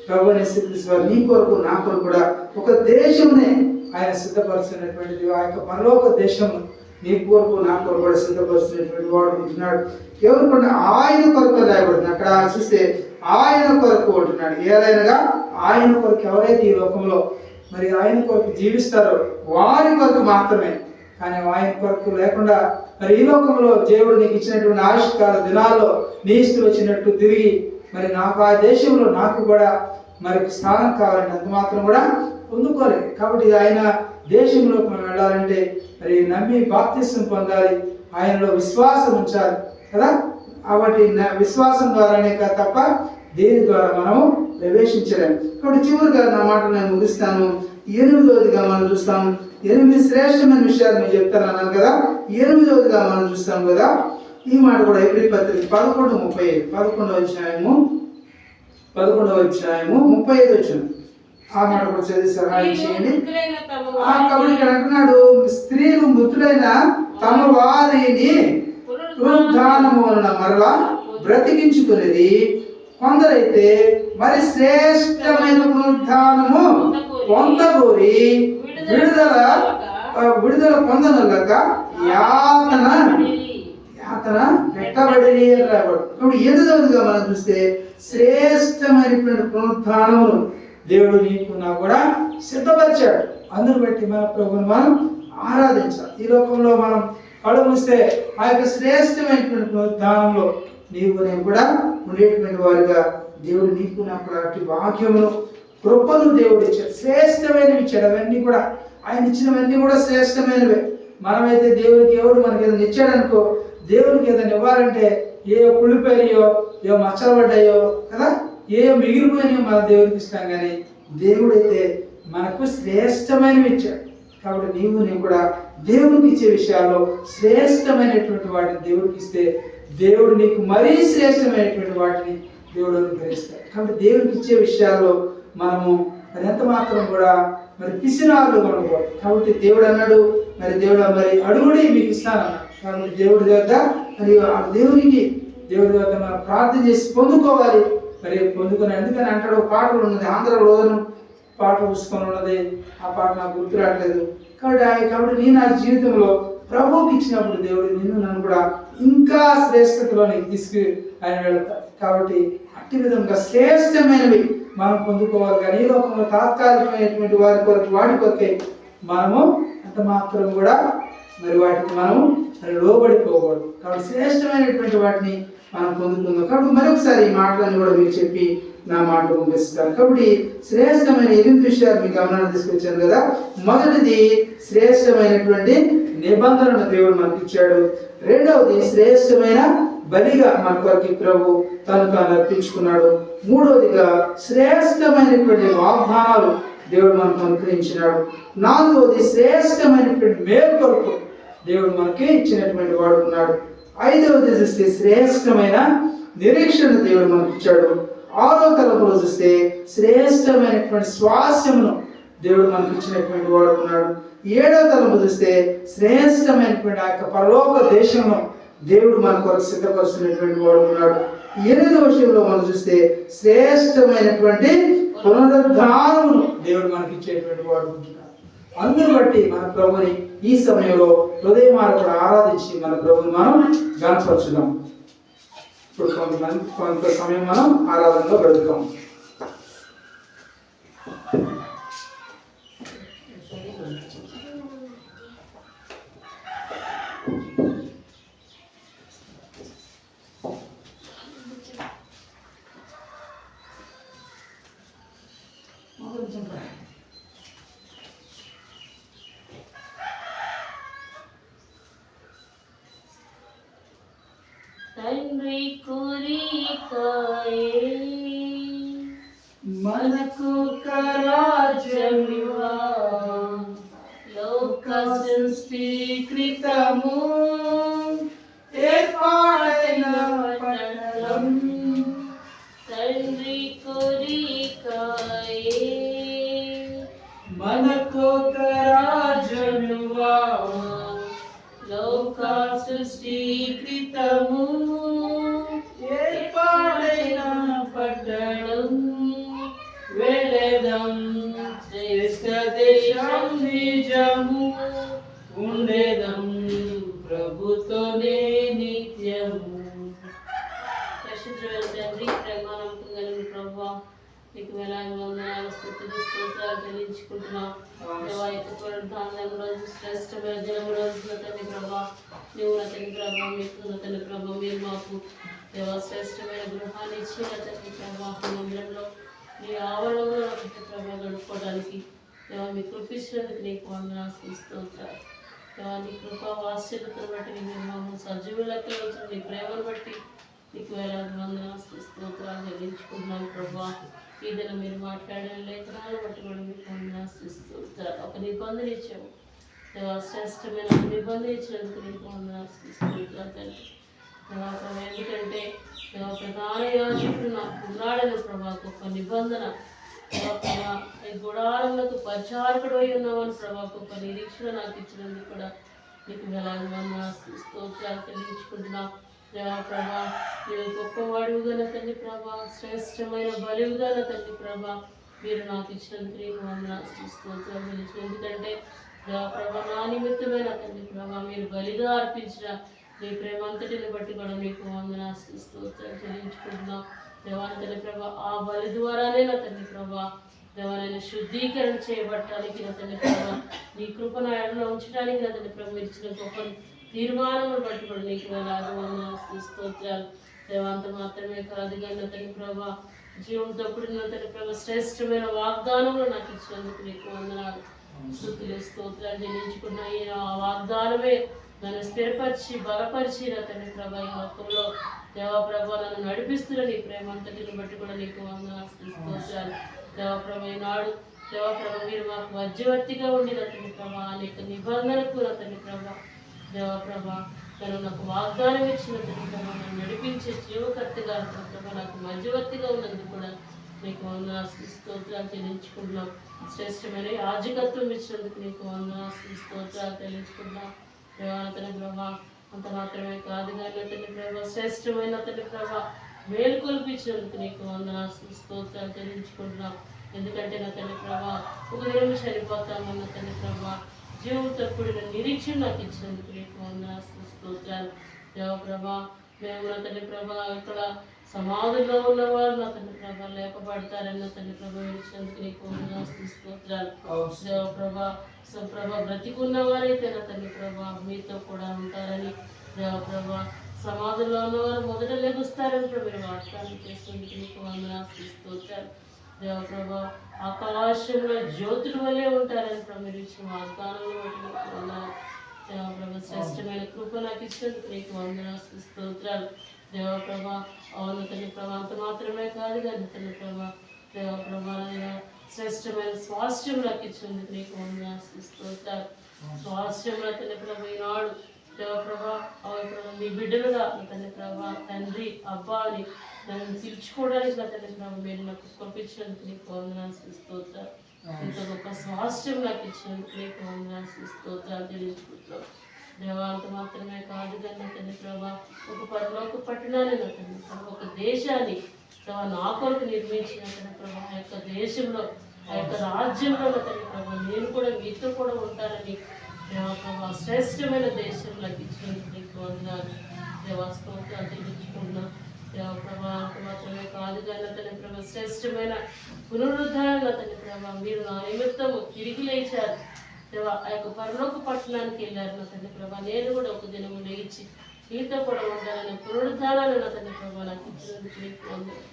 ప్రభుని స్థితిస్తారు నీ కొరకు నా కొరకు కూడా ఒక దేశంనే ఆయన సిద్ధపరుస్తున్నటువంటి ఆ యొక్క పరలోక దేశం నీ కొరకు నా కొరకు కూడా సిద్ధపరుస్తున్నటువంటి వాడు ఉంటున్నాడు. ఎవరు కూడా ఆయన కొరకు రాయబడుతుంది. అక్కడ చూస్తే ఆయన కొరకు ఉంటున్నాడు. ఏదైనా ఆయన కొరకు ఎవరైతే ఈ లోకంలో మరి ఆయన కొరకు జీవిస్తారో వారి కొరకు మాత్రమే. కానీ ఆయన కొరకు లేకుండా మరి ఈ లోకంలో దేవుడు నీకు ఇచ్చినటువంటి ఆయుష్కాల దినాల్లో నీ ఇష్టం వచ్చినట్టు తిరిగి మరి నాకు ఆ దేశంలో నాకు కూడా మరి స్థానం కావాలంటే అంత మాత్రం కూడా పొందుకోలేదు. కాబట్టి ఆయన దేశంలోకి మనం వెళ్ళాలంటే మరి నమ్మి బాప్తిస్మం పొందాలి, ఆయనలో విశ్వాసం ఉంచాలి కదా. కాబట్టి విశ్వాసం ద్వారానే తప్ప దేని ద్వారా మనము ప్రవేశించలేము. కాబట్టి చివరిగా నా మాట నేను ముగిస్తాను. 8వదిగా మనం చూస్తాం. 8 శ్రేష్టమైన విషయాలు నేను చెప్తాను అన్నాను కదా. 8వదిగా మనం చూస్తాం కదా. ఈ మాట కూడా ఎబ్రీ పత్రిక 11:35 11వ అధ్యాయము 35 వచ్చిన ఆ మాట కూడా చదివి సహాయం చేయండి. కాబట్టి ఇక్కడ అంటున్నాడు స్త్రీలు మృతులైన తమ వారిని పునరుద్ధానము వలన మరలా బ్రతికించుకునేది, కొందరైతే మరి శ్రేష్టమైన పునరుద్ధానము పొందగోరి విడుదల పొందనలేక యాతన పెట్టబడి రాబడు. కాబట్టి 8వదిగా మనం చూస్తే శ్రేష్టమైనటువంటి పునరుద్ధానమును దేవుడు నీకు నా కూడా సిద్ధపరిచాడు. అందును బట్టి మన ప్రభుని మనం ఆరాధించాలి. ఈ లోకంలో మనం కళ్ళు మూస్తే ఆ యొక్క శ్రేష్టమైనటువంటి పునరుద్ధానంలో నీవు నేను కూడా ఉండేటువంటి వారిగా దేవుడు నీకు నాకు కూడా అటు భాగ్యమును కృపను దేవుడు ఇచ్చాడు. శ్రేష్టమైనవి ఇచ్చాడు. అవన్నీ కూడా ఆయన ఇచ్చినవన్నీ కూడా శ్రేష్టమైనవే. మనమైతే దేవుడికి ఎవడు మనకి ఏదైనా ఇచ్చాడనుకో, దేవుడికి ఏదైనా ఇవ్వాలంటే ఏ కుళ్ళిపోయినాయో ఏ మచ్చలు పడ్డాయో కదా, ఏ మిగిలిపోయినాయో మన దేవుడికి ఇస్తాం. కానీ దేవుడైతే మనకు శ్రేష్టమైనవి ఇచ్చాడు. కాబట్టి నీవు నేను కూడా దేవుడికి ఇచ్చే విషయాల్లో శ్రేష్టమైనటువంటి వాటిని దేవుడికి ఇస్తే దేవుడు నీకు మరీ శ్రేష్టమైనటువంటి వాటిని దేవుడు అనుగ్రహిస్తాడు. కాబట్టి దేవుడికి ఇచ్చే విషయాల్లో మనము మరి ఎంత మాత్రం కూడా మరి పిసినారులు ఉండకూడదు. కాబట్టి దేవుడు అన్నాడు దేవుడు అడుగుడి మీకు ఇస్తానన్నాడు. కాబట్టి దేవుడి వద్ద మరి దేవుడి వద్ద మనం ప్రార్థన చేసి పొందుకోవాలి. పొందుకొని ఎందుకని అంటాడు పాటలు ఉన్నది, ఆంధ్రలో పాట పుస్తకం ఉన్నది, ఆ పాట నాకు గుర్తు రావట్లేదు. కాబట్టి నేను నా జీవితంలో ప్రభువుకి ఇచ్చినప్పుడు దేవుడు నన్ను కూడా ఇంకా శ్రేష్టతలో తీసుకు ఆయన వెళ్తాడు. కాబట్టి అట్టి విధంగా శ్రేష్టమైనవి మనం పొందుకోవాలి. కానీ ఈ లోకంలో తాత్కాలికమైనటువంటి వాటి కొరకే మనము అంత మాత్రం కూడా మరి వాటికి మనం మరి లోబడిపోకూడదు. కాబట్టి శ్రేష్టమైనటువంటి వాటిని మనం పొందుకుందాం. కాబట్టి మరొకసారి ఈ మాటలను కూడా మీకు చెప్పి నా మాటలు ముగిస్తాను. కాబట్టి శ్రేష్టమైన 8 విషయాలు మీ గమనాన్ని తీసుకొచ్చాను కదా. మొదటిది శ్రేష్టమైనటువంటి నిబంధనను దేవుడు మనకి ఇచ్చాడు. రెండవది శ్రేష్టమైన బలిగా మన కొరకు ప్రభు తాను అర్పించుకున్నాడు. మూడవదిగా శ్రేష్టమైనటువంటి వాగ్దానాలు దేవుడు మనకు అనుగ్రహించినాడు. నాలుగవది శ్రేష్టమైనటువంటి మేల్కొలుపు దేవుడు మనకి ఇచ్చినటువంటి వాడు ఉన్నాడు. ఐదవది చూస్తే శ్రేష్టమైన నిరీక్షణ దేవుడు మనకి ఇచ్చాడు. ఆరో తలపులో చూస్తే శ్రేష్టమైనటువంటి స్వాస్యమును దేవుడు మనకి ఇచ్చినటువంటి వాడు ఉన్నాడు. ఏడవ తలపు చూస్తే శ్రేష్టమైనటువంటి ఆ యొక్క పరలోక దేశంలో దేవుడు మన కొరకు సిద్ధపరుస్తున్నటువంటి వాడు ఉన్నాడు. 8వ విషయంలో మనం చూస్తే శ్రేష్టమైనటువంటి పునరుద్ధానమును దేవుడు మనకి ఇచ్చేటువంటి వాడు ఉంటున్నాడు. అందును బట్టి మన ప్రభుని ఈ సమయంలో హృదయమార్గం ఆరాధించి మన ప్రభుని మనం గణపరచుదాం. ఇప్పుడు కొంత సమయం మనం ఆరాధనలో గడుపుతాం. తండ్రి కోరికాయే మనకు రాజ్యమివా, లోక సంస్థీకృతము ఏర్పాటైన పట్టణం. తండ్రి కోరికాయే మనకు రాజ్యమివా, లోక సృష్టికృతము ఏర్పాటైన పట్టణం. వెళదాం శ్రేష్ఠ దేశం నిజము, ఉండేదం ప్రభుతోనే నిత్యము. పరిశుద్ధమైన తండ్రి, ప్రేమానందం కలిగిన ప్రభువా, నీకు వేలాది వందనాలు స్తుతులు స్తోత్రాలు చెల్లించుకుంటున్నాం. దేవా, యొక్క పునరుద్ధానం రోజు శ్రేష్టమైన దినము రోజు తండ్రి ప్రభా, నీవు నా తండ్రి ప్రభా, మీకు నా తండ్రి ప్రభా, మీరు మాకు దేవా శ్రేష్టమైన గృహాన్ని ఇచ్చి నా తండ్రి ప్రభా, మందిరంలో నీ ఆవరణలో నా తండ్రి ప్రభా గడుపుకోవడానికి దేవా మీ కృపించినందుకు నీకు వందనాలు స్తోత్రాలు. దేవా, నీ కృపా వాత్సల్యతను బట్టి మీరు మమ్మల్ని సజీవులకి వచ్చిన నీ ప్రేమను బట్టి నీకు వేలాది వందనాలు స్తోత్రాలు చెల్లించుకుంటున్నాం ప్రభా. ఈ దినం మీరు మాట్లాడిన లేఖనాలు బట్టి కూడా మీకు వందనాలు. ఒక నిబంధన ఇచ్చాము దేవా, శ్రేష్టమైన నిబంధన ఇచ్చినందుకు నీకు వందనాలు తండ్రి. దేవా ప్రభా, ఎందుకంటే దేవా ప్రధాన యాజకుడు నాకు ఉన్నాడని ప్రభా గొప్ప నిబంధన. దేవా ప్రభా, ఈ గుడారములకు పరిచారకుడు అయి ఉన్నామని ప్రభా గొప్ప నిరీక్షణ నాకు ఇచ్చినందుకు కూడా నీకు వేలాది వందనాలు స్తోత్రాలు చెల్లించుకుంటున్నాం. దేవా ప్రభా, నేను గొప్పవాడివిగా నా తండ్రి ప్రభా, శ్రేష్టమైన బలివిగా నా తండ్రి ప్రభా మీరు నాకు ఇచ్చినందుకు నీకు వందనాలు స్తోత్రాలు చెల్లించు. ఎందుకంటే దేవా ప్రభా, నా నిమిత్తమైన తండ్రి ప్రభా మీరు బలిగా అర్పించిన నీ ప్రేమ అంతటిని బట్టి కూడా మీకు వందనాలు స్తోత్రాలు చెల్లించుకుంటున్నాం. దేవా తండ్రి ప్రభా, ఆ బలి ద్వారానే నా తండ్రి ప్రభా దేవా నేను శుద్ధీకరణ చేయబట్టడానికి నా తండ్రి ప్రభా, నీ కృపను ఎడలో ఉంచడానికి నా తండ్రి ప్రభా మీరు ఇచ్చిన గొప్ప తీర్మానమును బట్టి కూడా నీకు వేలాది వందనాలు స్తోత్రాలు. దేవంత మాత్రమే కాదు కానీ తండ్రి ప్రభా, జీవంతో కూడిన తండ్రి ప్రభా శ్రేష్టమైన వాగ్దానములు నాకు ఇచ్చినందుకు నీకు వందనాలు స్తుతులు స్తోత్రాలు చెల్లించుకున్న ఆ వాగ్దానమే నన్ను స్థిరపరిచి బలపరిచి నా తండ్రి ప్రభా ఈ లోకంలో దేవా ప్రభా నన్ను నడిపిస్తున్న నీ ప్రేమ అంతటిని బట్టి కూడా నీకు వందనాలు స్తోత్రాలు. దేవా ప్రభా ఈనాడు దేవా ప్రభా మీరు మాకు మధ్యవర్తిగా ఉండి నా తండ్రి ప్రభా అనేక నిబంధనకు నా తండ్రి ప్రభా దేవా ప్రభా తను నాకు వాగ్దానం ఇచ్చిన తండ్రి ప్రభా నన్ను నడిపించే జీవకర్తగా ప్రభా నాకు మధ్యవర్తిగా ఉన్నందుకు కూడా నీకు వందనాలు స్తోత్రాలు చెల్లించుకుంటున్నాం. శ్రేష్టమైన యాజకత్వం ఇచ్చినందుకు నీకు వందనాలు స్తోత్రాలు చెల్లించుకుంటున్నాం. దేవా తండ్రి ప్రభా, అంత మాత్రమే కాదు కానీ తండ్రి ప్రభా శ్రేష్టమైన తండ్రి ప్రభా మేలుకొల్పించినందుకు నీకు వందనాలు స్తోత్రాలు చెల్లించుకుంటున్నాం. ఎందుకంటే నా తండ్రి ప్రభా ఒక దినం చనిపోతామన్న తండ్రి ప్రభా జీవంతో కూడిన నిరీక్షణ నాకు ఇచ్చినందుకు నీకు వందనాలు స్తోత్రాలు. దేవ ప్రభా మేము నా తండ్రి ప్రభా ఇక్కడ సమాధుల్లో ఉన్నవారు నా తండ్రి ప్రభా లేపబడతారని నా తండ్రి ప్రభా ఇచ్చినందుకు నీకు వందనాలు స్తోత్రాలు. దేవ ప్రభా ప్రభా బ్రతికున్న వారైతే నా తండ్రి ప్రభా మీతో కూడా ఉంటారని, దేవ ప్రభా సమాధుల్లో ఉన్నవారు మొదట లెగుస్తారని ప్రభు మీరు వాగ్దానం చేసినందుకు నీకు వందనాలు స్తోత్రాలు. దేవ ప్రభా ఆకాశంలో జ్యోతుల వల్లే ఉంటారని ప్రభు మీరు ఇచ్చిన వాగ్దానంలో బట్టి నీకు వందనాలు. దేవ ప్రభా శ్రేష్టమైన కృప నాకు ఇచ్చినందుకు నీకు వందనాలు స్తోత్రాలు. దేవ ప్రభా అవును తండ్రి ప్రభా అంత మాత్రమే కాదు కానీ తండ్రి ప్రభా దేవ ప్రభా శ్రేష్టమైన స్వాస్థ్యం నాకు ఇచ్చినందుకు నీకు వందనాలు స్తోత్రాలు. స్వాస్థ్యం తండ్రి ప్రభా ఈనాడు దేవ ప్రభా అవును ప్రభా మీ బిడ్డలుగా తండ్రి ప్రభా తండ్రి అబ్బా అని నన్ను పిలుచుకోవడానికి నా తండ్రి ప్రభా మీరు నాకు పంపించినందుకు నీకు వందనాలు స్తోత్రాలు. ఇంత గొప్ప స్వాస్థ్యం నాకు ఇచ్చినందుకు నీకు వందనాలు స్తోత్రాలు తెలుసుకుంటున్నాం. దేవా అంత మాత్రమే కాదు కానీ తండ్రి ప్రభా ఒక పరలోక పట్టణాన్ని నా తండ్రి ప్రభా ఒక దేశాన్ని దేవా నా కొరకు నిర్మించిన తండ్రి ప్రభా ఆ యొక్క దేశంలో ఆ యొక్క రాజ్యంలో నా తండ్రి ప్రభా నేను కూడా మీతో కూడా ఉంటానని దేవా ప్రభా శ్రేష్టమైన దేశంలో ఇచ్చినందుకు నీకు వందనాలు. దేవా స్తోత్రాలు తెలుసుకుంటున్నాం. దేవ ప్రభా అంత మాత్రమే కాదు కానీ తండ్రి ప్రభా శ్రేష్టమైన పునరుద్ధారణ తండ్రి ప్రభా మీరు నా నిమిత్తము తిరిగి లేచారు. దేవా ఆ యొక్క పరలోక పట్టణానికి వెళ్ళారు నా తండ్రి ప్రభా నేను కూడా ఒక దినము లేచి నీతో కూడా ఉండాలని పునరుద్ధారాన్ని నా తండ్రి ప్రభా నాకు ఇచ్చినందుకు నీకు వందనాలు.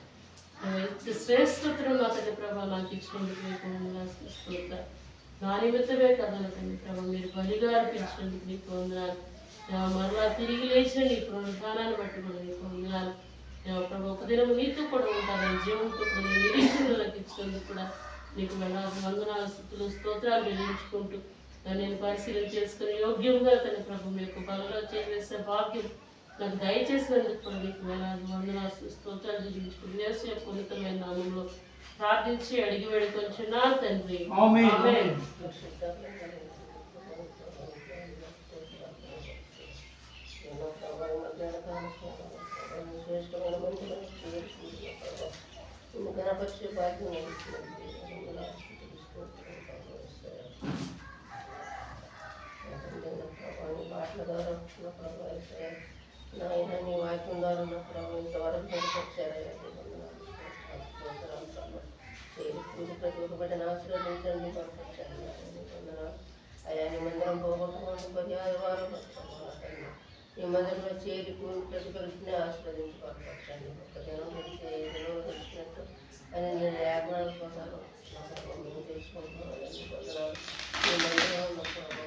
ఇంత శ్రేష్టతను నా తండ్రి ప్రభా నాకు ఇచ్చినందుకు నీకు వందనాలు స్తోత్రాలు. నా నిమిత్తమే కదా నా తండ్రి ప్రభా మీరు బలిగా అర్పించినందుకు నీకు వందనాలు. మరలా తిరిగి లేచిన నీ పునరుద్ధానాన్ని బట్టి కూడా నీకు వందనాలు. ప్రభు ఒక దినము నీతో కూడా ఉంటారని జీవంతో కూడా నిరీక్షణలకు ఇచ్చినందుకు కూడా నీకు వేలాది వందనాలు స్తుతులు స్తోత్రాలు నిర్ణయించుకుంటూ నేను పరిశీలన చేసుకుని యోగ్యంగా తన ప్రభు మీకు బలలో చేసే భాగ్యం నాకు దయచేసినందుకు కూడా నీకు వేలాది వందనాలు స్తోత్రాలు నిర్ణయించుకుంటూ యేసు యొక్క ఉన్నతమైన నామంలో ప్రార్థించి అడిగి వేడుకొంచున్నాను తండ్రి. ఆమేన్. గణపతి భాగ్యం పాటల ద్వారా నాయన నీ వాక్యం ద్వారా నా ప్రభావం ఇంతవరకు నడిపొచ్చారయ్యా. ప్రతి ఒక్క బిడ్డను ఆశీర్వదించండి పంపించండి. అయ్యా నీ మందిరం పోగొట్టుకోండి పర్యాయ వారం ఈ మందిరంలో చేరి ప్రతి పరిస్థితిని ఆశీర్వదించి పంపించండి. ఒక దినం తెలిసి ఏ దినం తెలిసినట్టు అని నేను లేఖనాల కోసం మేము తెలుసుకుంటున్నాను. ఈ మందిరం ఉన్నప్పుడు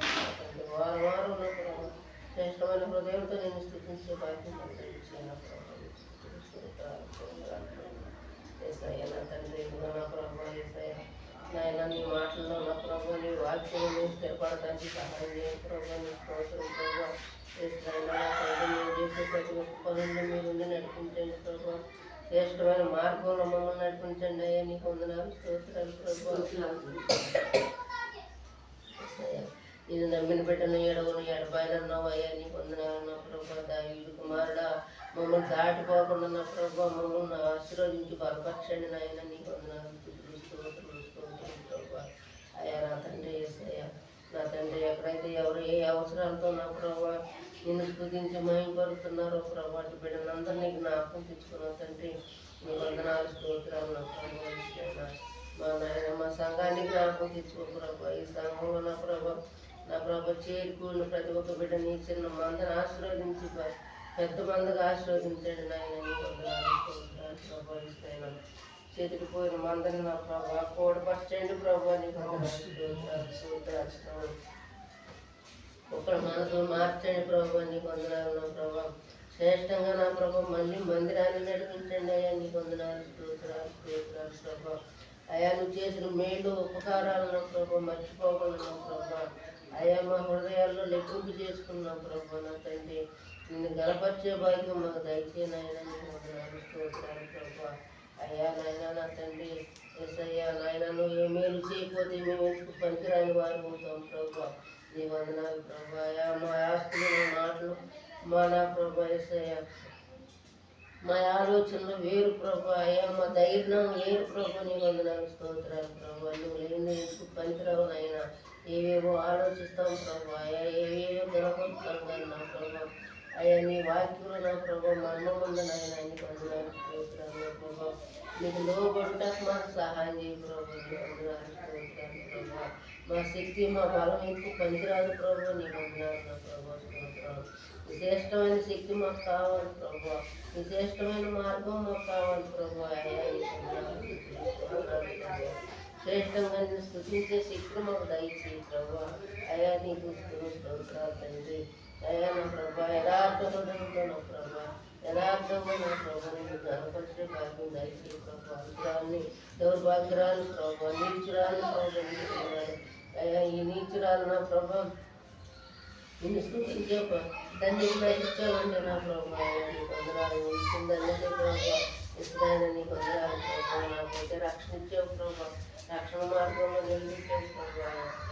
వారం వారం ఉన్నప్పుడు శ్రేష్టమైన హృదయంతో నేను స్థుతించే బాధ్యత ఏసయ్య నా తండ్రి నా ప్రభావ ఏసయ్య నాయన నీ మాటల్లో నా ప్రభావ నీ వాక్యం నేను స్థిరపడటానికి సహాయం చేయండి ప్రభావ నీ స్తోత్రం ప్రభావ మీరు చేసే ప్రతి ఒక్క పనులను మీరు నడిపించండి ప్రభావ శ్రేష్టమైన మార్గంలో మమ్మల్ని నడిపించండి అయ్యా నీకు వందనాలు స్తోత్రాలు ప్రభావ. ఇది నమ్మిన బిడ్డను ఎడవను ఎడబాయనన్నావు అయ్యా నీకు వందనాలన్నా ప్రభావ. దావీదు కుమారుడా మమ్మల్ని దాటిపోకుండా నా ప్రభావ మమ్మల్ని ఆశీర్వదించి బలపరచండి నాయన నీకు వందనాలు ప్రభావ. అయ్యా నా తండ్రి ఏసయ్యా నా తండ్రి ఎక్కడైతే ఎవరు ఏ అవసరాలతో నా ప్రభావ నిన్ను స్తుతించి మహిమపరుస్తున్నారో ప్రభావ అటు బిడ్డలందరినీ జ్ఞాపకం తెచ్చుకున్నావు తండ్రి నీ వందనాలు స్తోత్రాలు నా ప్రభావ. మా నాయన మా సంఘాన్ని జ్ఞాపకం తెచ్చుకో ప్రభావ. ఈ సంఘంలో నా ప్రభావ చేరుకున్న ప్రతి ఒక్క బిడ్డని చిన్న మందను ఆశీర్వదించి పెద్ద మందగా ఆశీర్వదించండి నాయన నీ వందనాలు స్తోత్రాలు ప్రభావ. ఇస్తాను చేతికి పోయిన మందని నా ప్రభావ కూడపరచండి ప్రభావ నీ వందనాలు స్తోత్రాలు. ఒకరి మనసు మార్చండి ప్రభావ నీకు వందనాలు నా ప్రభావ. శ్రేష్టంగా నా ప్రభావ మళ్ళీ మందిరాన్ని నడిపించండి అయ్యా నీకు వందనాలు స్తోత్రాలు ప్రభావ. అయ్యా నువ్వు చేసిన మేలు ఉపకారాలు నా ప్రభావ మర్చిపోకుండా నా ప్రభావ. అయ్యా మా హృదయాల్లో లెక్కింపు చేసుకున్నాం ప్రభావ నా తండ్రి నిన్ను గణపరిచే భాగ్యం మాకు దయచేయను ఆయన నీకు వందనాలు స్తోత్రాలు ప్రభావ. అయ్యా నాయన నా తండ్రి ఎస్ఐయా నాయన నువ్వు ఏ మేలు చేయకపోతే మేము ఎందుకు పనికిరాని వారు అవుతాం ప్రభావ నీ వందనాలు ప్రభావ. అయ్యా మా ఆస్తులు మా మాటలు మా నా ప్రభావ ఎస్ఐయా మా ఆలోచనలు వేరు ప్రభావ. అయ్యా మా ధైర్యం వేరు ప్రభావ నీ వందనాలు స్తోత్రాలు ప్రభావ. నువ్వు లేని ఎందుకు పనికిరావు నాయన ఏవేవో ఆలోచిస్తాం ప్రభావ. అయ్యా ఏవేవో గెలపొస్తాం కానీ నా ప్రభావ. అయ్యా నీ వాక్యంలో నా ప్రభావ మర్మముందని ఆయన నీకు వందనాలు స్తోత్రాలు ప్రభావ. నీకు లోబడటకు మాకు సహాయం చేయ ప్రభావ. నీకు వందనాలు స్తోత్రాలు ప్రభావ. మా శక్తి మా బలం ఎక్కువ పనికిరాదు ప్రభావ. నీకు వందనాలు నా ప్రభావ స్తోత్రాలు. విశేషమైన శక్తి మాకు కావాలి ప్రభావ. విశేషమైన మార్గం మాకు కావాలి ప్రభావ. అయ్యా నీకు వందనాలు స్తోత్రాలు ప్రభావ. శ్రేష్టంగా నేను స్తుతించే శక్తి మాకు దయచేయి ప్రభావ. అయ్యా నీకు స్తోత్రాలు తండ్రి. అయ్యా నా ప్రభా యథార్థంతో నా ప్రభా యథార్థంగా నా ప్రభా నేను గణపరిచే భాగ్యం దయచేయి ప్రభా. అంతరాన్ని దౌర్భాగ్యరాలు ప్రభా నీచురాలు ప్రభా. అయ్యా ఈ నీచురాలు నా ప్రభా నిన్ను స్థుతించే దాన్ని ఇచ్చావంటే నా ప్రభా. నీకు వందనాలు ఇచ్చిందన్నదే ప్రభా. ఇస్తున్నాయని నీకు వందనాలు ప్రభా. నాకైతే రక్షణ ఇచ్చావు ప్రభా. రక్షణ మార్గంలో నిలిచావు ప్రభా.